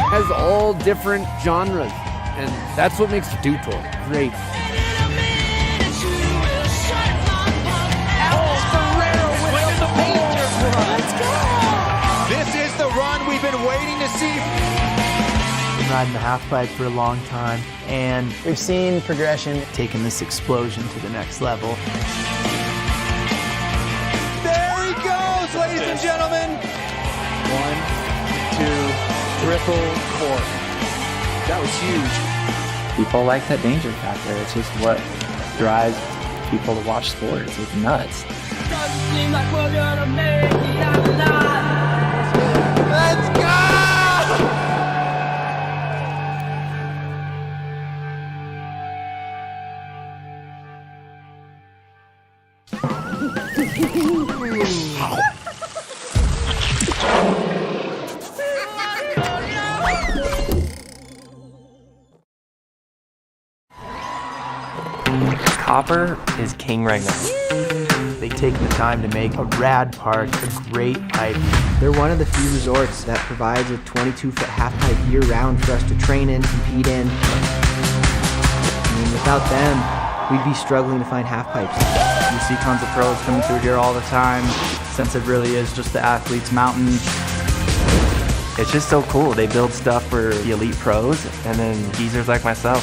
Has all different genres, and that's what makes Dew Tour great. This is the run we've been waiting to see. Been riding the half pipe for a long time, and we've seen progression, taking this explosion to the next level. There he goes, ladies and gentlemen. 1, 2, triple cork. That was huge. People like that danger factor. It's just what drives people to watch sports. It's nuts. Doesn't seem like we're gonna make it out alive. Let's go! Copper is king right now. They take the time to make a rad park, a great pipe. They're one of the few resorts that provides a 22-foot half pipe year-round for us to train in, compete in. I mean, without them, we'd be struggling to find half pipes. You see tons of pros coming through here all the time, since it really is just the athlete's mountain. It's just so cool. They build stuff for the elite pros, and then geezers like myself.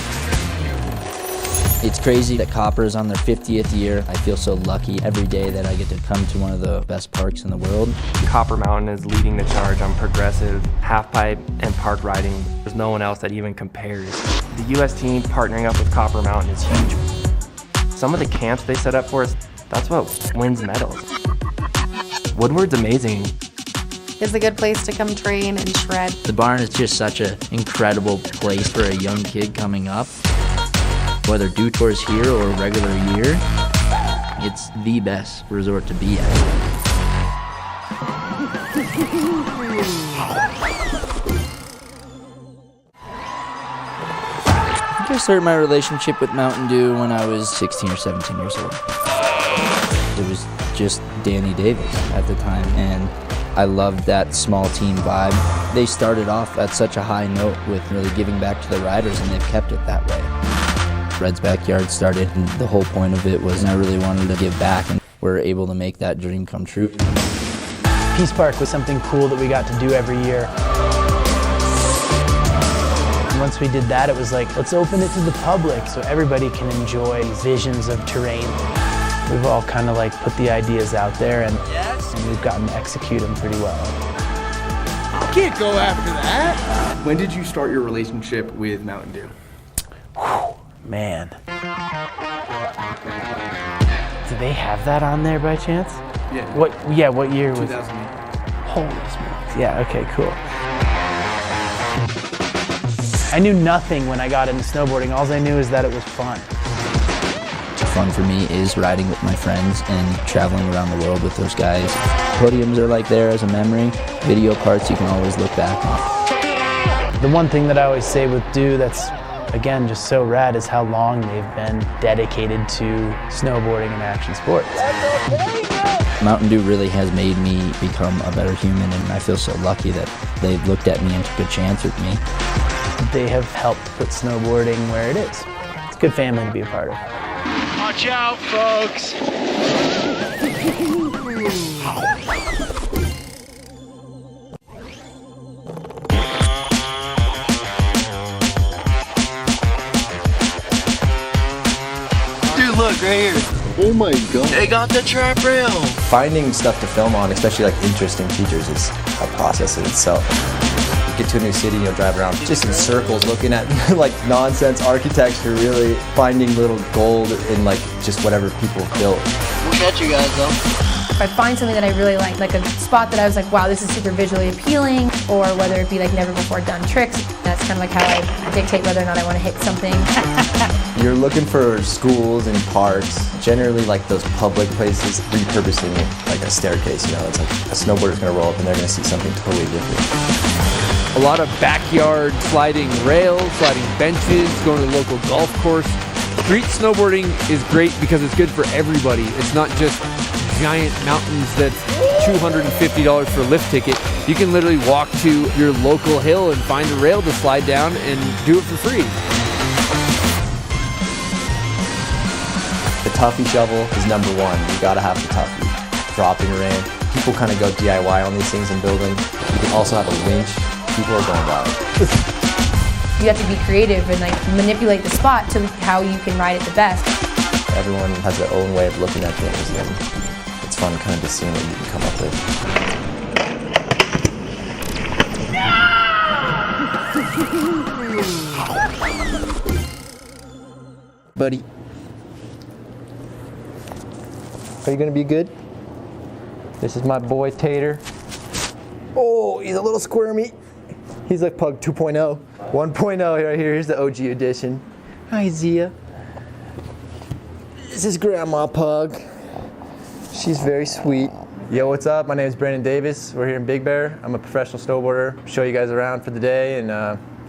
It's crazy that Copper is on their 50th year. I feel so lucky every day that I get to come to one of the best parks in the world. Copper Mountain is leading the charge on progressive, half-pipe, and park riding. There's no one else that even compares. The U.S. team partnering up with Copper Mountain is huge. Some of the camps they set up for us, that's what wins medals. Woodward's amazing. It's a good place to come train and shred. The barn is just such an incredible place for a young kid coming up. Whether Dew Tour is here or a regular year, it's the best resort to be at. I think I started my relationship with Mountain Dew when I was 16 or 17 years old. It was just Danny Davis at the time, and I loved that small team vibe. They started off at such a high note with really giving back to the riders, and they've kept it that way. Red's Backyard started, and the whole point of it was I really wanted to give back, and we're able to make that dream come true. Peace Park was something cool that we got to do every year. And once we did that, it was like, let's open it to the public so everybody can enjoy visions of terrain. We've all kind of put the ideas out there, and we've gotten to execute them pretty well. I can't go after that. When did you start your relationship with Mountain Dew? Man. Do they have that on there by chance? Yeah. What year was it? 2008. Holy smokes. Yeah, okay, cool. I knew nothing when I got into snowboarding. All I knew is that it was fun. fun for me is riding with my friends and traveling around the world with those guys. Podiums are like there as a memory. Video parts you can always look back on. The one thing that I always say with Do that's, again, just so rad is how long they've been dedicated to snowboarding and action sports. Mountain Dew really has made me become a better human, and I feel so lucky that they looked at me and took a chance with me. They have helped put snowboarding where it is. It's a good family to be a part of. Watch out, folks. Dude, look right here. Oh my god. They got the trap rail. Finding stuff to film on, especially like interesting features, is a process in itself. You get to a new city, you'll drive around just in circles looking at like nonsense architecture, really finding little gold in like just whatever people have built. We'll catch you guys though. If I find something that I really like a spot that I was like, wow, this is super visually appealing, or whether it be like never before done tricks, that's kind of like how I dictate whether or not I want to hit something. You're looking for schools and parks, generally like those public places, repurposing it like a staircase, you know, it's like a snowboarder's gonna roll up and they're gonna see something totally different. A lot of backyard sliding rails, sliding benches, going to the local golf course. Street snowboarding is great because it's good for everybody. It's not just giant mountains that's $250 for a lift ticket. You can literally walk to your local hill and find a rail to slide down and do it for free. The toughie shovel is number one. You gotta have the toughie. Dropping rain. People kind of go DIY on these things and build them. You can also have a winch. People are going wild. You have to be creative and like manipulate the spot to how you can ride it the best. Everyone has their own way of looking at things, and it's fun kind of just seeing what you can come up with. Buddy, are you gonna be good? This is my boy Tater. Oh, he's a little squirmy. He's like Pug 2.0. 1.0 right here. Here's the OG edition. Hi, Zia. This is Grandma Pug. She's very sweet. Yo, what's up? My name is Brandon Davis. We're here in Big Bear. I'm a professional snowboarder. Show you guys around for the day and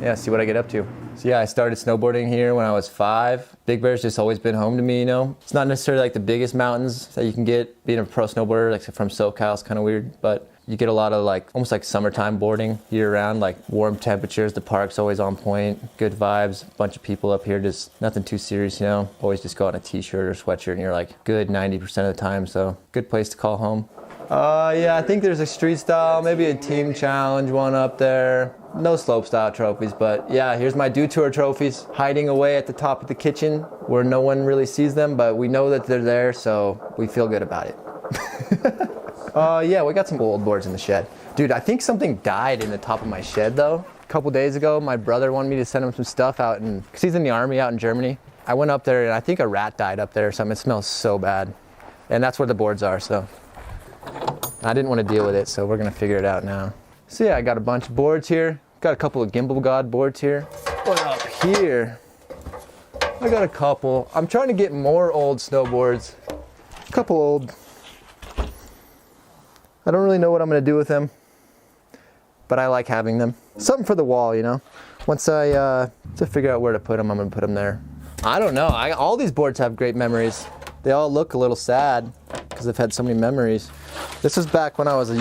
yeah, see what I get up to. So yeah, I started snowboarding here when I was 5. Big Bear's just always been home to me, you know. It's not necessarily like the biggest mountains that you can get. Being a pro snowboarder, like from SoCal, is kind of weird, but you get a lot of like, almost like summertime boarding year round, like warm temperatures, the park's always on point, good vibes, a bunch of people up here, just nothing too serious, you know. Always just go on a t-shirt or sweatshirt and you're like good 90% of the time, so good place to call home. Yeah, I think there's a street style, maybe a team challenge one up there. No slopestyle trophies, but yeah, here's my Do Tour trophies, hiding away at the top of the kitchen where no one really sees them, but we know that they're there, so we feel good about it. Yeah, we got some old boards in the shed. Dude, I think something died in the top of my shed though. A couple days ago, my brother wanted me to send him some stuff out, and because he's in the army out in Germany. I went up there and I think a rat died up there or something. It smells so bad. And that's where the boards are, so I didn't want to deal with it, so we're gonna figure it out now. So yeah, I got a bunch of boards here. Got a couple of Gimbal God boards here. But up here, I got a couple. I'm trying to get more old snowboards. A couple old. I don't really know what I'm gonna do with them, but I like having them. Something for the wall, you know? Once I figure out where to put them, I'm gonna put them there. I don't know, all these boards have great memories. They all look a little sad because I've had so many memories. This was back when I was a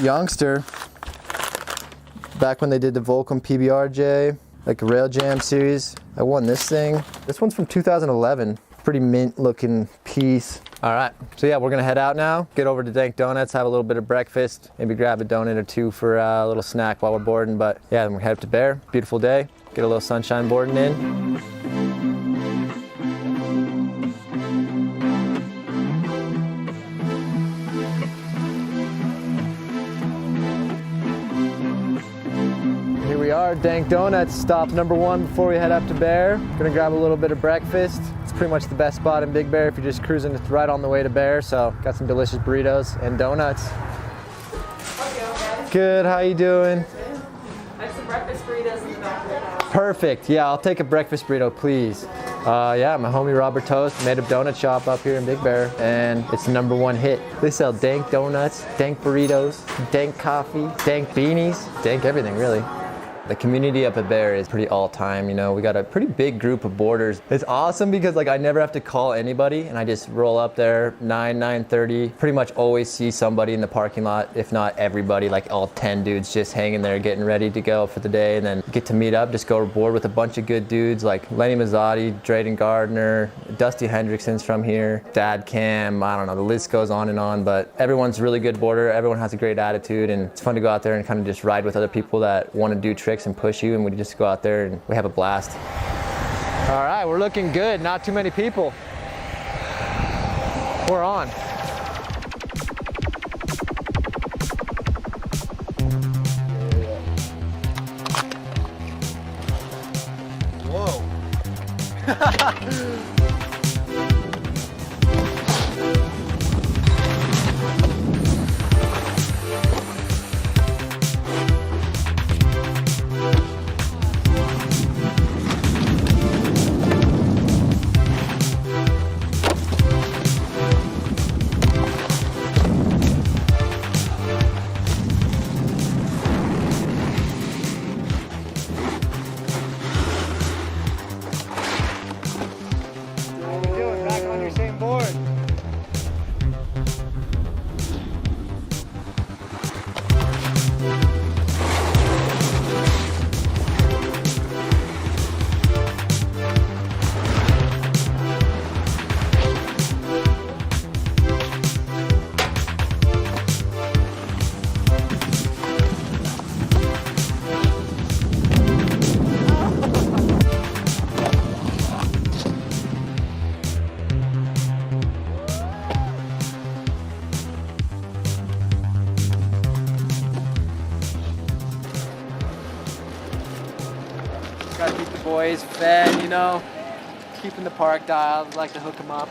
youngster, back when they did the Volcom PBRJ, like a Rail Jam series. I won this thing. This one's from 2011. Pretty mint looking piece. All right, so yeah, we're gonna head out now, get over to Dank Donuts, have a little bit of breakfast, maybe grab a donut or two for a little snack while we're boarding, but yeah, then we'll head up to Bear. Beautiful day, get a little sunshine boarding in. Here we are, Dank Donuts, stop number 1 before we head up to Bear. Gonna grab a little bit of breakfast. It's pretty much the best spot in Big Bear if you're just cruising right on the way to Bear, so got some delicious burritos and donuts. Good, how you doing? I have some breakfast burritos in the back of the house. Perfect. Yeah, I'll take a breakfast burrito, please. Yeah, my homie Robert Toast made a donut shop up here in Big Bear, and it's the #1 hit. They sell dank donuts, dank burritos, dank coffee, dank beanies, dank everything, really. The community up at Bear is pretty all-time, you know. We got a pretty big group of boarders. It's awesome because like I never have to call anybody, and I just roll up there 9:30. Pretty much always see somebody in the parking lot, if not everybody, like all 10 dudes just hanging there getting ready to go for the day, and then get to meet up, just go board with a bunch of good dudes like Lenny Mazzotti, Drayden Gardner, Dusty Hendrickson's from here, Dad Cam, I don't know, the list goes on and on, but everyone's a really good boarder. Everyone has a great attitude, and it's fun to go out there and kind of just ride with other people that want to do tricks and push you, and we just go out there and we have a blast. All right, we're looking good. Not too many people. We're on. Whoa. Gotta keep the boys fed, you know, keeping the park dialed, like to hook them up,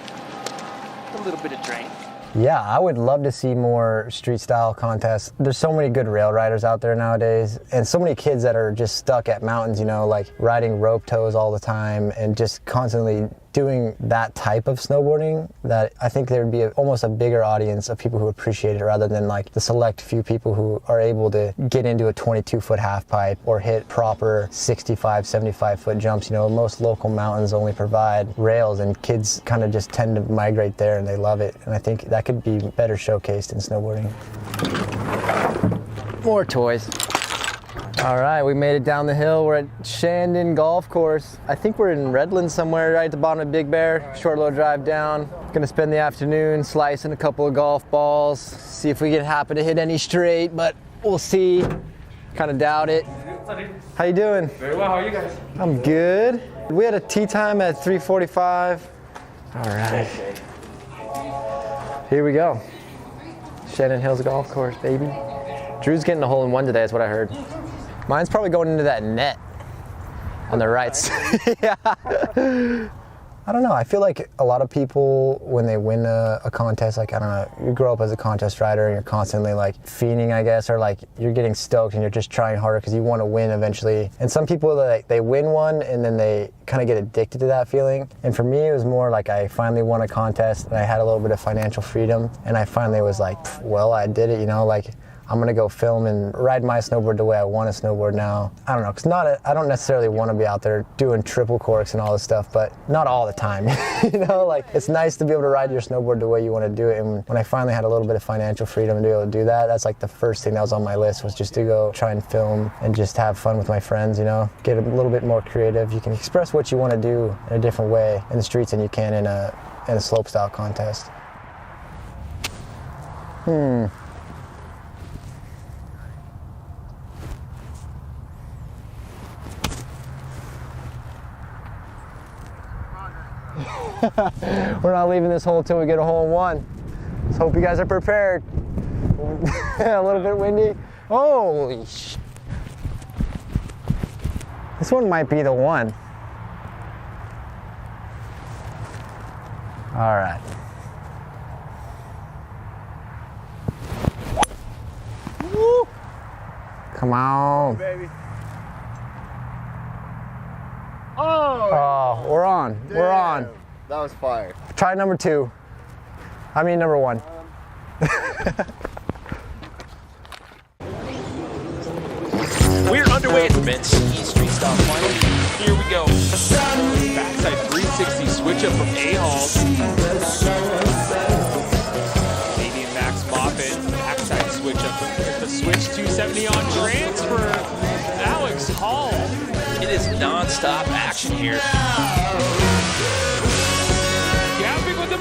a little bit of drain. Yeah, I would love to see more street style contests. There's so many good rail riders out there nowadays, and so many kids that are just stuck at mountains, you know, like riding rope tows all the time and just constantly doing that type of snowboarding, that I think there would be almost a bigger audience of people who appreciate it rather than like the select few people who are able to get into a 22-foot half pipe or hit proper 65, 75-foot jumps. You know, most local mountains only provide rails, and kids kind of just tend to migrate there and they love it. And I think that could be better showcased in snowboarding. More toys. All right, we made it down the hill. We're at Shandon Golf Course. I think we're in Redlands somewhere, right at the bottom of Big Bear. Short little drive down. Gonna spend the afternoon slicing a couple of golf balls, see if we can happen to hit any straight, but we'll see. Kind of doubt it. How you doing? Very well, how are you guys? I'm good. We had a tee time at 3:45. All right. Here we go. Shannon Hills Golf Course, baby. Drew's getting a hole-in-one today, is what I heard. Mine's probably going into that net on the right side. Yeah. I don't know. I feel like a lot of people, when they win a contest, like, I don't know, you grow up as a contest rider and you're constantly like fiending, I guess, or like you're getting stoked and you're just trying harder because you want to win eventually. And some people, like, they win one and then they kind of get addicted to that feeling. And for me, it was more like I finally won a contest and I had a little bit of financial freedom. And I finally was like, well, I did it, you know, like, I'm gonna go film and ride my snowboard the way I want to snowboard now. I don't know, cause I don't necessarily want to be out there doing triple corks and all this stuff, but not all the time. You know, like, it's nice to be able to ride your snowboard the way you want to do it. And when I finally had a little bit of financial freedom to be able to do that, that's like the first thing that was on my list, was just to go try and film and just have fun with my friends, you know, get a little bit more creative. You can express what you want to do in a different way in the streets than you can in a slopestyle contest. We're not leaving this hole until we get a hole-in-one. Let's hope you guys are prepared. A little bit windy. Holy sh! This one might be the one. All right. Woo! Come on. Baby. Oh, we're on. We're on. That was fire. Try number 2. I mean number 1. We're underway at the men's Streetstyle final. Here we go. Backside 360 switch up from A-Hall. Canadian Max Moffat. Backside switch up from the switch 270 on transfer. Alex Hall. It is non-stop action here. Gapping with the